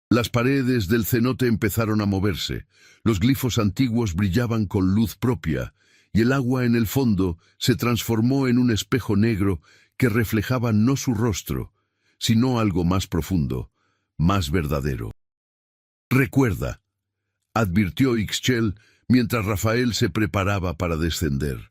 Las paredes del cenote empezaron a moverse, los glifos antiguos brillaban con luz propia, y el agua en el fondo se transformó en un espejo negro que reflejaba no su rostro, sino algo más profundo, más verdadero. «Recuerda», advirtió Ixchel mientras Rafael se preparaba para descender.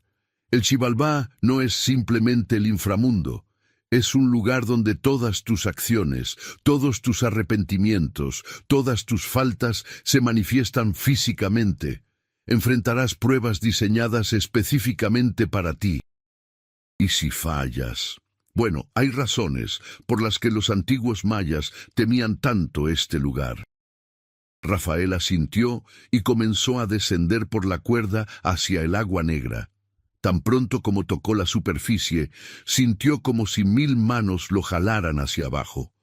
«El Xibalbá no es simplemente el inframundo. Es un lugar donde todas tus acciones, todos tus arrepentimientos, todas tus faltas se manifiestan físicamente. Enfrentarás pruebas diseñadas específicamente para ti. ¿Y si fallas? Bueno, hay razones por las que los antiguos mayas temían tanto este lugar». Rafael asintió y comenzó a descender por la cuerda hacia el agua negra. Tan pronto como tocó la superficie, sintió como si 1000 manos lo jalaran hacia abajo.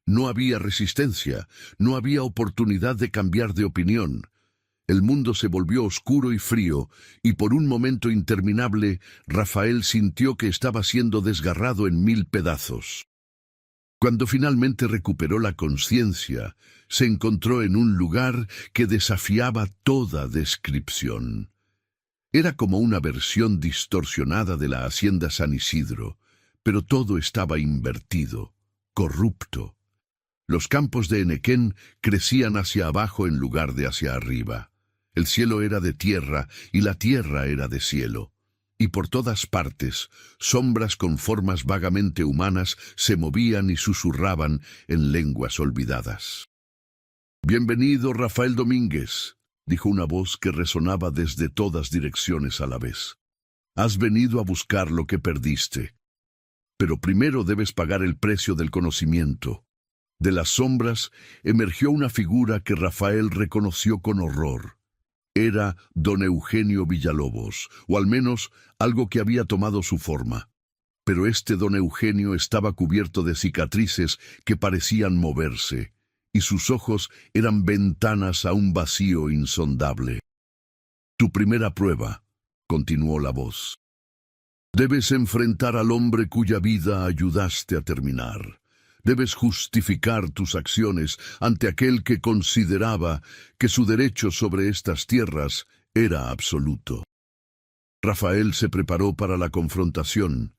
No había resistencia, no había oportunidad de cambiar de opinión. El mundo se volvió oscuro y frío, y por un momento interminable, Rafael sintió que estaba siendo desgarrado en 1000 pedazos. Cuando finalmente recuperó la conciencia, se encontró en un lugar que desafiaba toda descripción. Era como una versión distorsionada de la hacienda San Isidro, pero todo estaba invertido, corrupto. Los campos de Enequén crecían hacia abajo en lugar de hacia arriba. El cielo era de tierra y la tierra era de cielo. Y por todas partes, sombras con formas vagamente humanas se movían y susurraban en lenguas olvidadas. «Bienvenido, Rafael Domínguez», dijo una voz que resonaba desde todas direcciones a la vez. «Has venido a buscar lo que perdiste. Pero primero debes pagar el precio del conocimiento». De las sombras emergió una figura que Rafael reconoció con horror. Era don Eugenio Villalobos, o al menos algo que había tomado su forma. Pero este don Eugenio estaba cubierto de cicatrices que parecían moverse, y sus ojos eran ventanas a un vacío insondable. «Tu primera prueba», continuó la voz. Debes enfrentar al hombre cuya vida ayudaste a terminar. Debes justificar tus acciones ante aquel que consideraba que su derecho sobre estas tierras era absoluto. Rafael se preparó para la confrontación,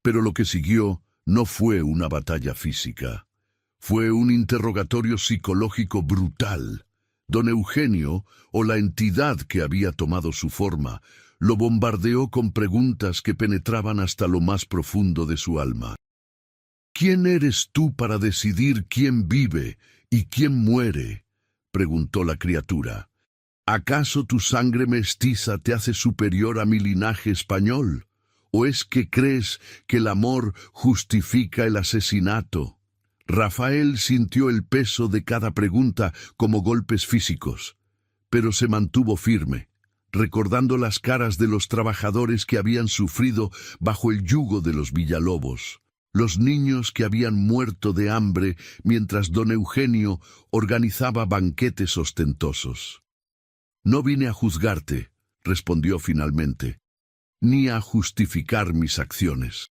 pero lo que siguió no fue una batalla física. Fue un interrogatorio psicológico brutal. Don Eugenio, o la entidad que había tomado su forma, lo bombardeó con preguntas que penetraban hasta lo más profundo de su alma. ¿Quién eres tú para decidir quién vive y quién muere?, preguntó la criatura. ¿Acaso tu sangre mestiza te hace superior a mi linaje español? ¿O es que crees que el amor justifica el asesinato? Rafael sintió el peso de cada pregunta como golpes físicos, pero se mantuvo firme, recordando las caras de los trabajadores que habían sufrido bajo el yugo de los Villalobos, los niños que habían muerto de hambre mientras don Eugenio organizaba banquetes ostentosos. «No vine a juzgarte», respondió finalmente, «ni a justificar mis acciones.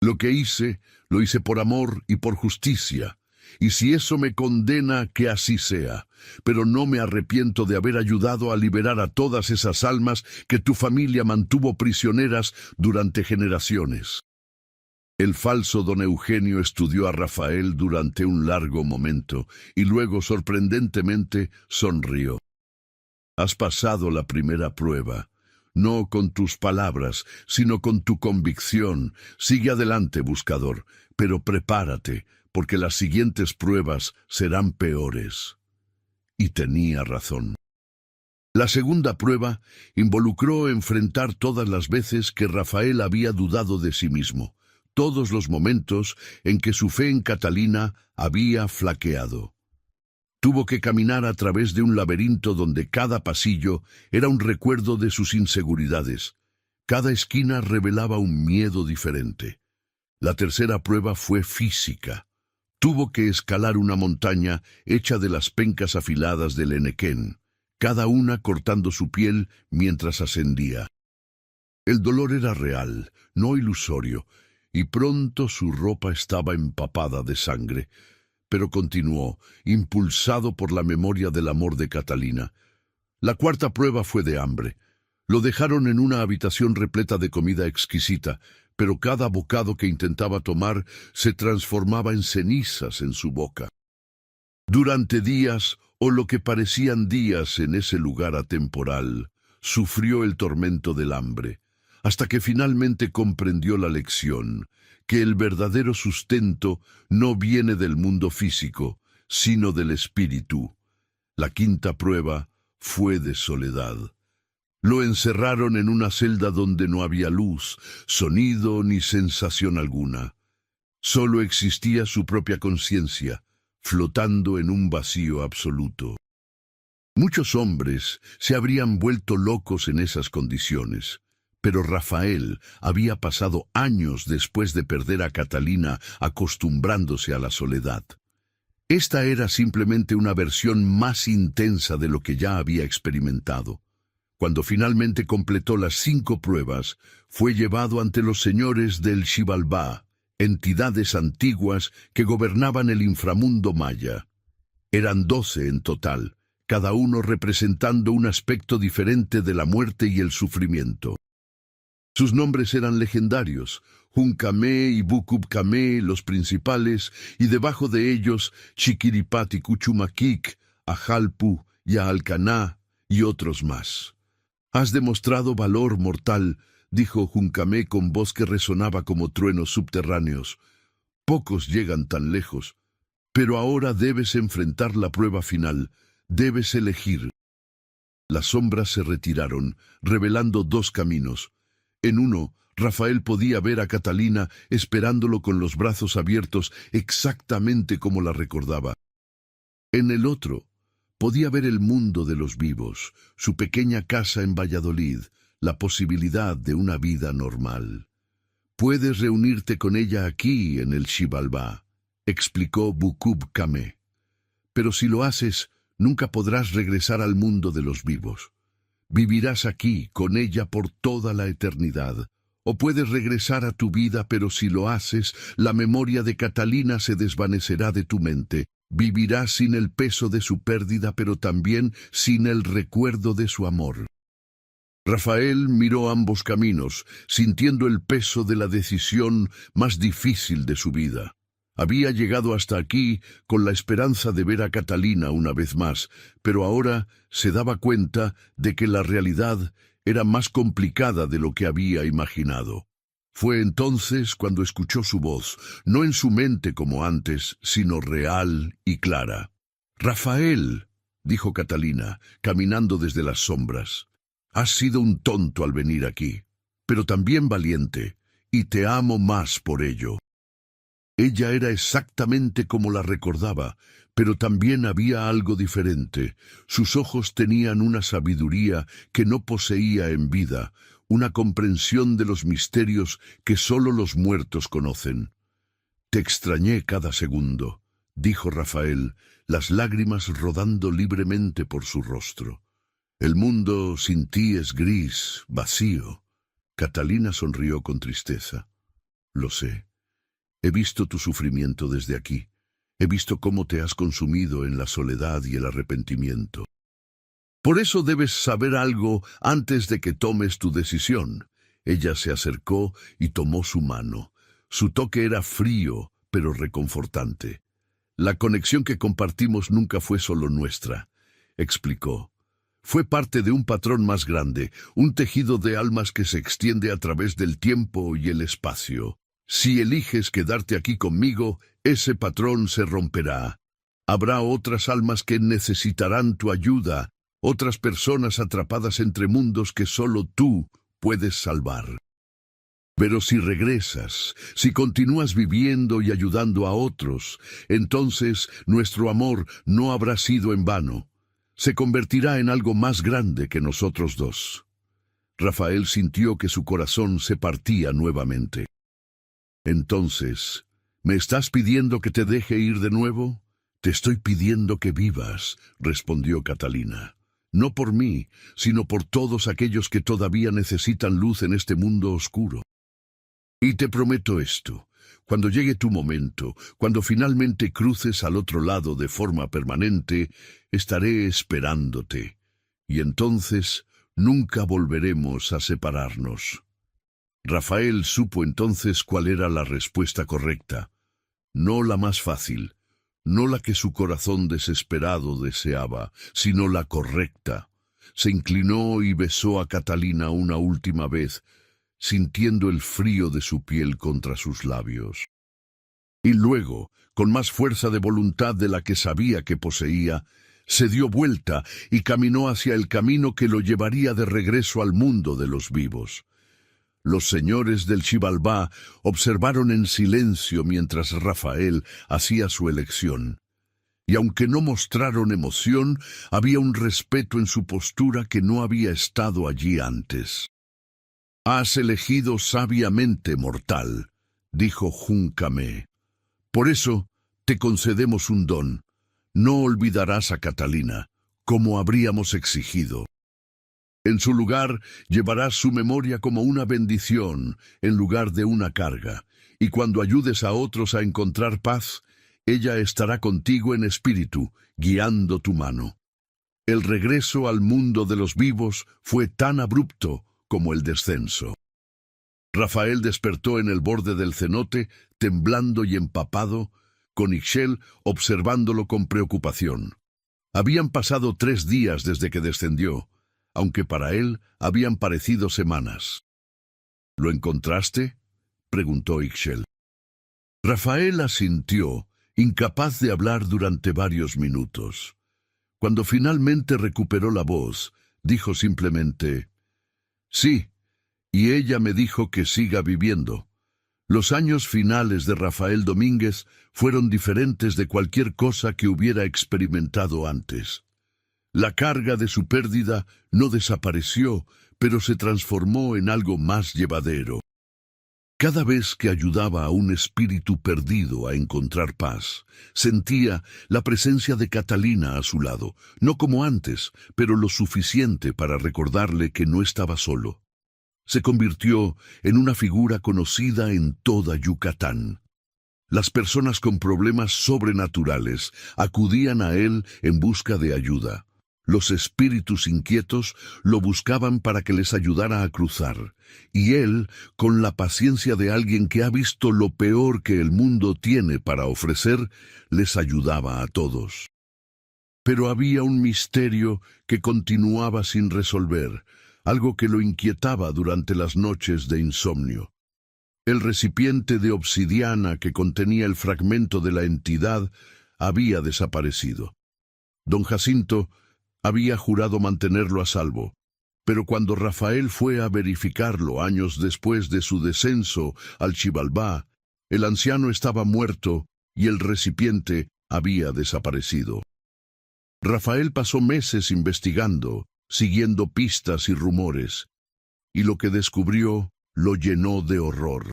Lo que hice, lo hice por amor y por justicia, y si eso me condena, que así sea, pero no me arrepiento de haber ayudado a liberar a todas esas almas que tu familia mantuvo prisioneras durante generaciones». El falso don Eugenio estudió a Rafael durante un largo momento y luego, sorprendentemente, sonrió. «Has pasado la primera prueba. No con tus palabras, sino con tu convicción. Sigue adelante, buscador, pero prepárate, porque las siguientes pruebas serán peores». Y tenía razón. La segunda prueba involucró enfrentar todas las veces que Rafael había dudado de sí mismo, todos los momentos en que su fe en Catalina había flaqueado. Tuvo que caminar a través de un laberinto donde cada pasillo era un recuerdo de sus inseguridades. Cada esquina revelaba un miedo diferente. La tercera prueba fue física. Tuvo que escalar una montaña hecha de las pencas afiladas del Enequén, cada una cortando su piel mientras ascendía. El dolor era real, no ilusorio, y pronto su ropa estaba empapada de sangre. Pero continuó, impulsado por la memoria del amor de Catalina. La cuarta prueba fue de hambre. Lo dejaron en una habitación repleta de comida exquisita, pero cada bocado que intentaba tomar se transformaba en cenizas en su boca. Durante días, o lo que parecían días en ese lugar atemporal, sufrió el tormento del hambre, hasta que finalmente comprendió la lección, que el verdadero sustento no viene del mundo físico, sino del espíritu. La quinta prueba fue de soledad. Lo encerraron en una celda donde no había luz, sonido ni sensación alguna. Solo existía su propia conciencia, flotando en un vacío absoluto. Muchos hombres se habrían vuelto locos en esas condiciones, pero Rafael había pasado años después de perder a Catalina acostumbrándose a la soledad. Esta era simplemente una versión más intensa de lo que ya había experimentado. Cuando finalmente completó las 5 pruebas, fue llevado ante los señores del Xibalbá, entidades antiguas que gobernaban el inframundo maya. Eran 12 en total, cada uno representando un aspecto diferente de la muerte y el sufrimiento. Sus nombres eran legendarios, Juncamé y Bucubcamé, los principales, y debajo de ellos Chiquiripat y Cuchumaquic, Ajalpu y Alcaná, y otros más. «Has demostrado valor mortal», dijo Juncamé con voz que resonaba como truenos subterráneos. «Pocos llegan tan lejos, pero ahora debes enfrentar la prueba final, debes elegir». Las sombras se retiraron, revelando 2 caminos. En uno, Rafael podía ver a Catalina esperándolo con los brazos abiertos exactamente como la recordaba. En el otro, podía ver el mundo de los vivos, su pequeña casa en Valladolid, la posibilidad de una vida normal. «Puedes reunirte con ella aquí, en el Xibalbá», explicó Bucubcamé. «Pero si lo haces, nunca podrás regresar al mundo de los vivos. Vivirás aquí, con ella por toda la eternidad, O puedes regresar a tu vida, pero si lo haces, la memoria de Catalina se desvanecerá de tu mente. Vivirás sin el peso de su pérdida, pero también sin el recuerdo de su amor. Rafael miró ambos caminos, sintiendo el peso de la decisión más difícil de su vida. Había llegado hasta aquí con la esperanza de ver a Catalina una vez más, pero ahora se daba cuenta de que la realidad era más complicada de lo que había imaginado. Fue entonces cuando escuchó su voz, no en su mente como antes, sino real y clara. «Rafael», dijo Catalina, caminando desde las sombras, «has sido un tonto al venir aquí, pero también valiente, y te amo más por ello». Ella era exactamente como la recordaba, pero también había algo diferente. Sus ojos tenían una sabiduría que no poseía en vida, una comprensión de los misterios que sólo los muertos conocen. «Te extrañé cada segundo», dijo Rafael, las lágrimas rodando libremente por su rostro. «El mundo sin ti es gris, vacío». Catalina sonrió con tristeza. «Lo sé. He visto tu sufrimiento desde aquí. He visto cómo te has consumido en la soledad y el arrepentimiento. Por eso debes saber algo antes de que tomes tu decisión». Ella se acercó y tomó su mano. Su toque era frío, pero reconfortante. «La conexión que compartimos nunca fue solo nuestra», explicó. «Fue parte de un patrón más grande, un tejido de almas que se extiende a través del tiempo y el espacio. Si eliges quedarte aquí conmigo, ese patrón se romperá. Habrá otras almas que necesitarán tu ayuda, otras personas atrapadas entre mundos que solo tú puedes salvar. Pero si regresas, si continúas viviendo y ayudando a otros, entonces nuestro amor no habrá sido en vano. Se convertirá en algo más grande que nosotros dos». Rafael sintió que su corazón se partía nuevamente. «Entonces, ¿me estás pidiendo que te deje ir de nuevo?» «Te estoy pidiendo que vivas», respondió Catalina. «No por mí, sino por todos aquellos que todavía necesitan luz en este mundo oscuro. Y te prometo esto, cuando llegue tu momento, cuando finalmente cruces al otro lado de forma permanente, estaré esperándote, y entonces nunca volveremos a separarnos». Rafael supo entonces cuál era la respuesta correcta, no la más fácil, no la que su corazón desesperado deseaba, sino la correcta. Se inclinó y besó a Catalina una última vez, sintiendo el frío de su piel contra sus labios. Y luego, con más fuerza de voluntad de la que sabía que poseía, se dio vuelta y caminó hacia el camino que lo llevaría de regreso al mundo de los vivos. Los señores del Xibalbá observaron en silencio mientras Rafael hacía su elección. Y aunque no mostraron emoción, había un respeto en su postura que no había estado allí antes. «Has elegido sabiamente, mortal», dijo Juncamé. «Por eso te concedemos un don. No olvidarás a Catalina, como habríamos exigido. En su lugar, llevarás su memoria como una bendición en lugar de una carga, y cuando ayudes a otros a encontrar paz, ella estará contigo en espíritu, guiando tu mano». El regreso al mundo de los vivos fue tan abrupto como el descenso. Rafael despertó en el borde del cenote, temblando y empapado, con Ixchel observándolo con preocupación. Habían pasado 3 días desde que descendió, aunque para él habían parecido semanas. «¿Lo encontraste?», preguntó Ixchel. Rafael asintió, incapaz de hablar durante varios minutos. Cuando finalmente recuperó la voz, dijo simplemente: «Sí, y ella me dijo que siga viviendo». Los años finales de Rafael Domínguez fueron diferentes de cualquier cosa que hubiera experimentado antes. La carga de su pérdida no desapareció, pero se transformó en algo más llevadero. Cada vez que ayudaba a un espíritu perdido a encontrar paz, sentía la presencia de Catalina a su lado, no como antes, pero lo suficiente para recordarle que no estaba solo. Se convirtió en una figura conocida en toda Yucatán. Las personas con problemas sobrenaturales acudían a él en busca de ayuda. Los espíritus inquietos lo buscaban para que les ayudara a cruzar, y él, con la paciencia de alguien que ha visto lo peor que el mundo tiene para ofrecer, les ayudaba a todos. Pero había un misterio que continuaba sin resolver, algo que lo inquietaba durante las noches de insomnio. El recipiente de obsidiana que contenía el fragmento de la entidad había desaparecido. Don Jacinto había jurado mantenerlo a salvo, pero cuando Rafael fue a verificarlo años después de su descenso al Xibalbá, el anciano estaba muerto y el recipiente había desaparecido. Rafael pasó meses investigando, siguiendo pistas y rumores, y lo que descubrió lo llenó de horror.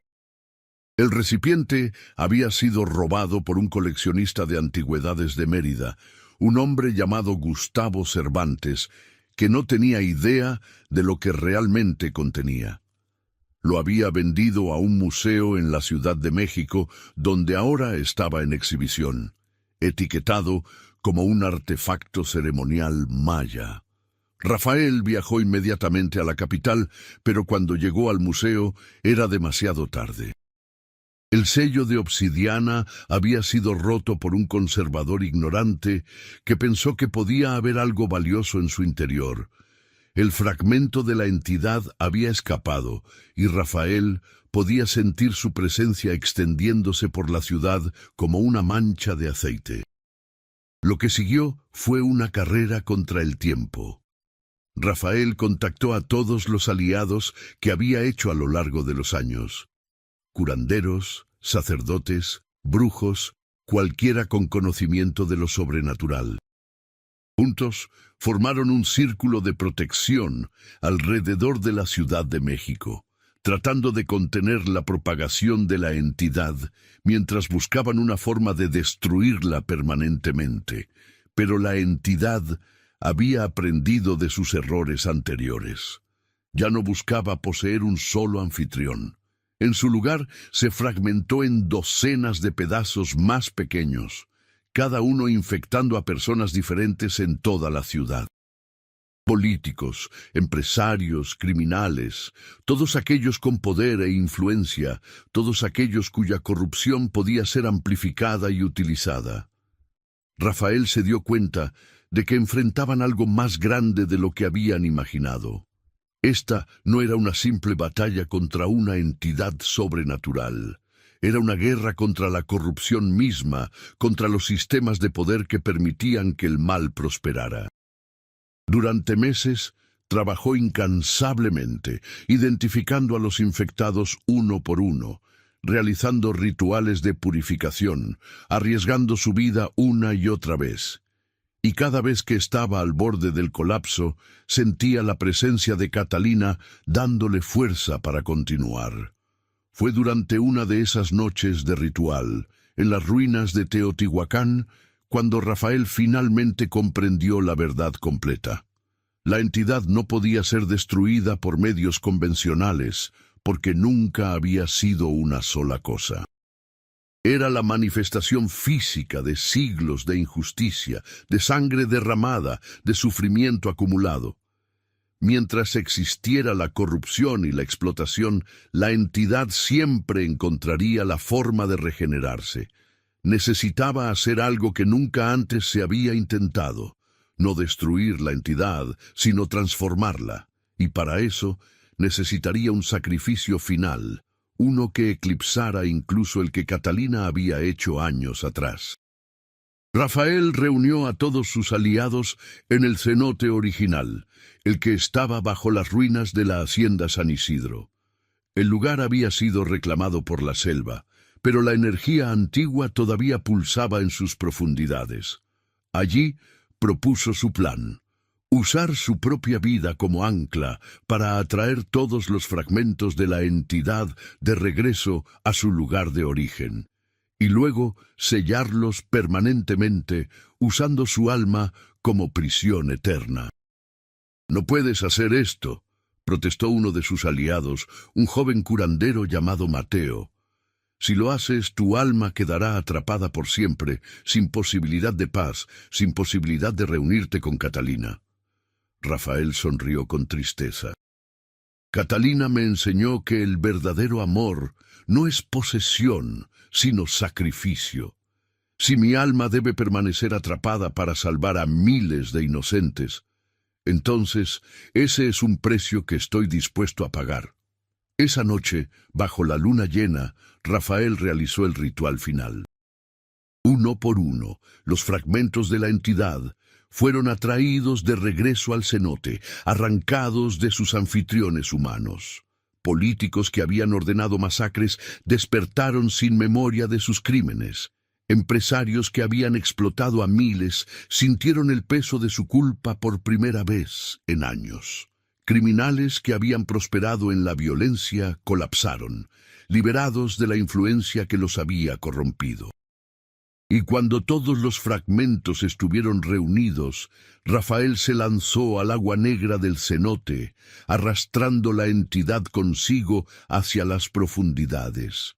El recipiente había sido robado por un coleccionista de antigüedades de Mérida, un hombre llamado Gustavo Cervantes, que no tenía idea de lo que realmente contenía. Lo había vendido a un museo en la Ciudad de México, donde ahora estaba en exhibición, etiquetado como un artefacto ceremonial maya. Rafael viajó inmediatamente a la capital, pero cuando llegó al museo era demasiado tarde. El sello de obsidiana había sido roto por un conservador ignorante que pensó que podía haber algo valioso en su interior. El fragmento de la entidad había escapado y Rafael podía sentir su presencia extendiéndose por la ciudad como una mancha de aceite. Lo que siguió fue una carrera contra el tiempo. Rafael contactó a todos los aliados que había hecho a lo largo de los años. Curanderos, sacerdotes, brujos, cualquiera con conocimiento de lo sobrenatural. Juntos formaron un círculo de protección alrededor de la Ciudad de México, tratando de contener la propagación de la entidad mientras buscaban una forma de destruirla permanentemente. Pero la entidad había aprendido de sus errores anteriores. Ya no buscaba poseer un solo anfitrión. En su lugar se fragmentó en docenas de pedazos más pequeños, cada uno infectando a personas diferentes en toda la ciudad. Políticos, empresarios, criminales, todos aquellos con poder e influencia, todos aquellos cuya corrupción podía ser amplificada y utilizada. Rafael se dio cuenta de que enfrentaban algo más grande de lo que habían imaginado. Esta no era una simple batalla contra una entidad sobrenatural. Era una guerra contra la corrupción misma, contra los sistemas de poder que permitían que el mal prosperara. Durante meses, trabajó incansablemente, identificando a los infectados uno por uno, realizando rituales de purificación, arriesgando su vida una y otra vez. Y cada vez que estaba al borde del colapso, sentía la presencia de Catalina dándole fuerza para continuar. Fue durante una de esas noches de ritual, en las ruinas de Teotihuacán, cuando Rafael finalmente comprendió la verdad completa. La entidad no podía ser destruida por medios convencionales, porque nunca había sido una sola cosa. Era la manifestación física de siglos de injusticia, de sangre derramada, de sufrimiento acumulado. Mientras existiera la corrupción y la explotación, la entidad siempre encontraría la forma de regenerarse. Necesitaba hacer algo que nunca antes se había intentado, no destruir la entidad, sino transformarla, y para eso necesitaría un sacrificio final, uno que eclipsara incluso el que Catalina había hecho años atrás. Rafael reunió a todos sus aliados en el cenote original, el que estaba bajo las ruinas de la hacienda San Isidro. El lugar había sido reclamado por la selva, pero la energía antigua todavía pulsaba en sus profundidades. Allí propuso su plan: usar su propia vida como ancla para atraer todos los fragmentos de la entidad de regreso a su lugar de origen, y luego sellarlos permanentemente usando su alma como prisión eterna. «No puedes hacer esto», protestó uno de sus aliados, un joven curandero llamado Mateo. Si lo haces, tu alma quedará atrapada por siempre, sin posibilidad de paz, sin posibilidad de reunirte con Catalina. Rafael sonrió con tristeza. Catalina me enseñó que el verdadero amor no es posesión, sino sacrificio. Si mi alma debe permanecer atrapada para salvar a miles de inocentes, entonces ese es un precio que estoy dispuesto a pagar. Esa noche, bajo la luna llena, Rafael realizó el ritual final. Uno por uno, los fragmentos de la entidad fueron atraídos de regreso al cenote, arrancados de sus anfitriones humanos. Políticos que habían ordenado masacres despertaron sin memoria de sus crímenes. Empresarios que habían explotado a miles sintieron el peso de su culpa por primera vez en años. Criminales que habían prosperado en la violencia colapsaron, liberados de la influencia que los había corrompido. Y cuando todos los fragmentos estuvieron reunidos, Rafael se lanzó al agua negra del cenote, arrastrando la entidad consigo hacia las profundidades.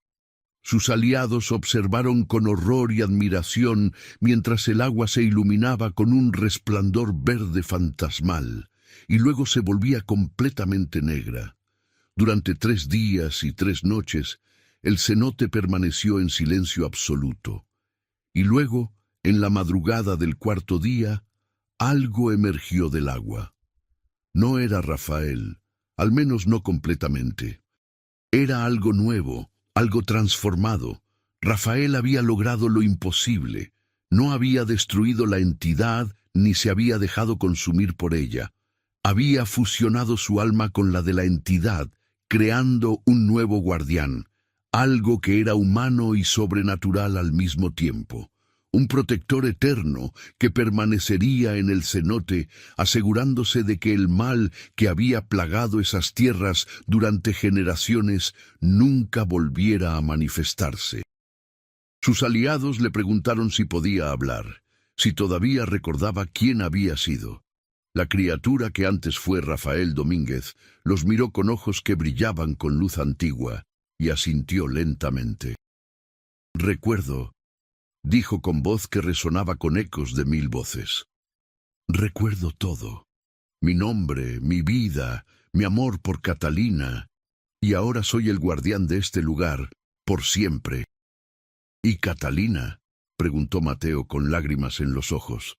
Sus aliados observaron con horror y admiración mientras el agua se iluminaba con un resplandor verde fantasmal, y luego se volvía completamente negra. Durante 3 días y 3 noches, el cenote permaneció en silencio absoluto. Y luego, en la madrugada del 4.º día, algo emergió del agua. No era Rafael, al menos no completamente. Era algo nuevo, algo transformado. Rafael había logrado lo imposible. No había destruido la entidad ni se había dejado consumir por ella. Había fusionado su alma con la de la entidad, creando un nuevo guardián, algo que era humano y sobrenatural al mismo tiempo. Un protector eterno que permanecería en el cenote, asegurándose de que el mal que había plagado esas tierras durante generaciones nunca volviera a manifestarse. Sus aliados le preguntaron si podía hablar, si todavía recordaba quién había sido. La criatura que antes fue Rafael Domínguez los miró con ojos que brillaban con luz antigua y asintió lentamente. «Recuerdo», dijo con voz que resonaba con ecos de 1000 voces. «Recuerdo todo. Mi nombre, mi vida, mi amor por Catalina, y ahora soy el guardián de este lugar, por siempre». «¿Y Catalina?», preguntó Mateo con lágrimas en los ojos.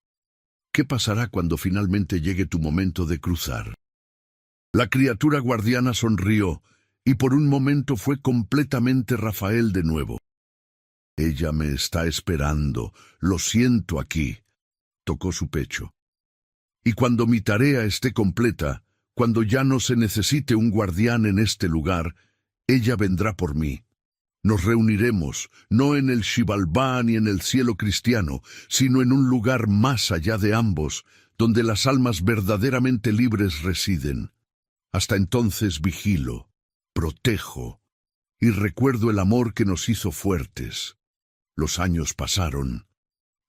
«¿Qué pasará cuando finalmente llegue tu momento de cruzar?». La criatura guardiana sonrió, y por un momento fue completamente Rafael de nuevo. «Ella me está esperando, lo siento aquí», tocó su pecho. «Y cuando mi tarea esté completa, cuando ya no se necesite un guardián en este lugar, ella vendrá por mí. Nos reuniremos, no en el Xibalbá ni en el cielo cristiano, sino en un lugar más allá de ambos, donde las almas verdaderamente libres residen. Hasta entonces vigilo, protejo, y recuerdo el amor que nos hizo fuertes. Los años pasaron,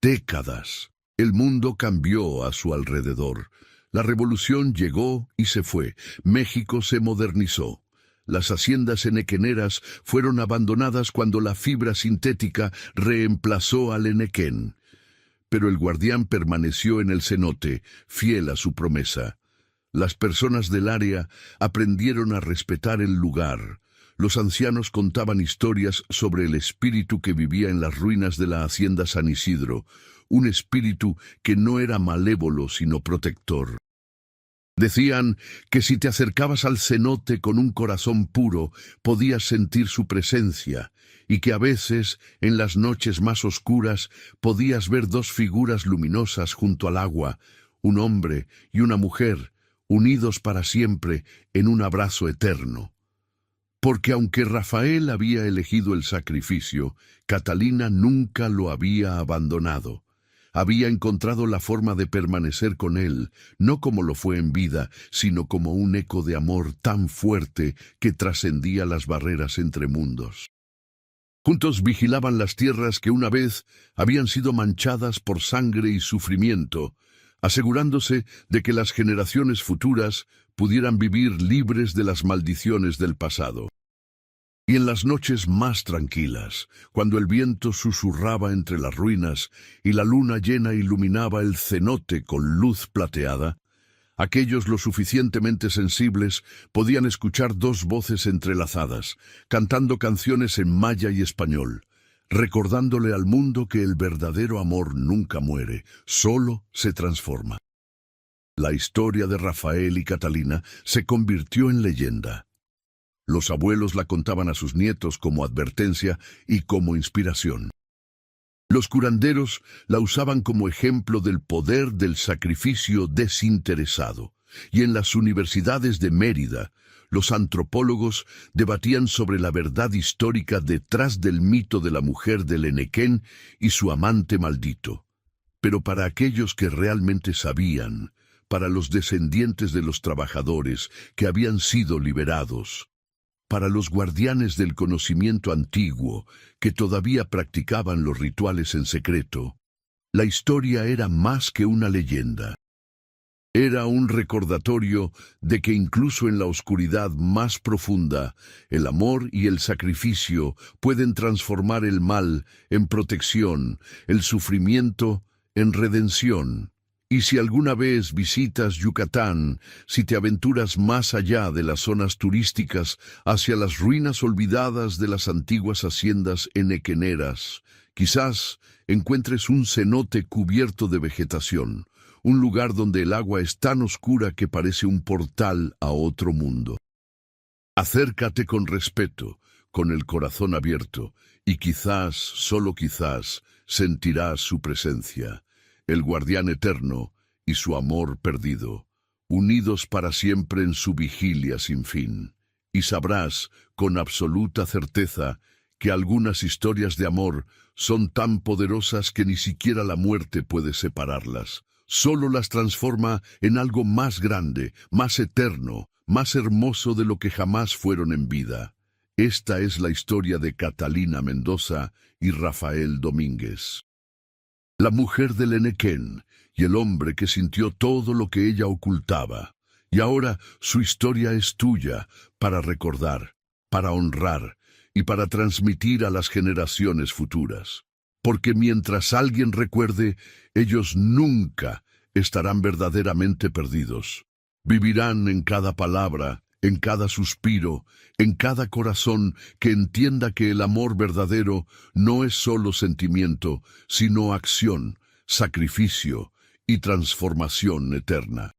décadas. El mundo cambió a su alrededor. La revolución llegó y se fue. México se modernizó. Las haciendas enequeneras fueron abandonadas cuando la fibra sintética reemplazó al enequén. Pero el guardián permaneció en el cenote, fiel a su promesa. Las personas del área aprendieron a respetar el lugar. Los ancianos contaban historias sobre el espíritu que vivía en las ruinas de la hacienda San Isidro, un espíritu que no era malévolo sino protector. Decían que si te acercabas al cenote con un corazón puro, podías sentir su presencia, y que a veces, en las noches más oscuras, podías ver 2 figuras luminosas junto al agua, un hombre y una mujer, unidos para siempre en un abrazo eterno. Porque aunque Rafael había elegido el sacrificio, Catalina nunca lo había abandonado. Había encontrado la forma de permanecer con él, no como lo fue en vida, sino como un eco de amor tan fuerte que trascendía las barreras entre mundos. Juntos vigilaban las tierras que una vez habían sido manchadas por sangre y sufrimiento, asegurándose de que las generaciones futuras pudieran vivir libres de las maldiciones del pasado. Y en las noches más tranquilas, cuando el viento susurraba entre las ruinas y la luna llena iluminaba el cenote con luz plateada, aquellos lo suficientemente sensibles podían escuchar dos voces entrelazadas, cantando canciones en maya y español, recordándole al mundo que el verdadero amor nunca muere, solo se transforma. La historia de Rafael y Catalina se convirtió en leyenda. Los abuelos la contaban a sus nietos como advertencia y como inspiración. Los curanderos la usaban como ejemplo del poder del sacrificio desinteresado, y en las universidades de Mérida, los antropólogos debatían sobre la verdad histórica detrás del mito de la mujer del Enequén y su amante maldito. Pero para aquellos que realmente sabían, para los descendientes de los trabajadores que habían sido liberados, para los guardianes del conocimiento antiguo que todavía practicaban los rituales en secreto, la historia era más que una leyenda. Era un recordatorio de que incluso en la oscuridad más profunda, el amor y el sacrificio pueden transformar el mal en protección, el sufrimiento en redención. Y si alguna vez visitas Yucatán, si te aventuras más allá de las zonas turísticas hacia las ruinas olvidadas de las antiguas haciendas enequeneras, quizás encuentres un cenote cubierto de vegetación, un lugar donde el agua es tan oscura que parece un portal a otro mundo. Acércate con respeto, con el corazón abierto, y quizás, solo quizás, sentirás su presencia, el guardián eterno y su amor perdido, unidos para siempre en su vigilia sin fin. Y sabrás, con absoluta certeza, que algunas historias de amor son tan poderosas que ni siquiera la muerte puede separarlas. Solo las transforma en algo más grande, más eterno, más hermoso de lo que jamás fueron en vida. Esta es la historia de Catalina Mendoza y Rafael Domínguez. La mujer del Enequén y el hombre que sintió todo lo que ella ocultaba. Y ahora su historia es tuya para recordar, para honrar y para transmitir a las generaciones futuras. Porque mientras alguien recuerde, ellos nunca estarán verdaderamente perdidos. Vivirán en cada palabra, en cada suspiro, en cada corazón que entienda que el amor verdadero no es solo sentimiento, sino acción, sacrificio y transformación eterna.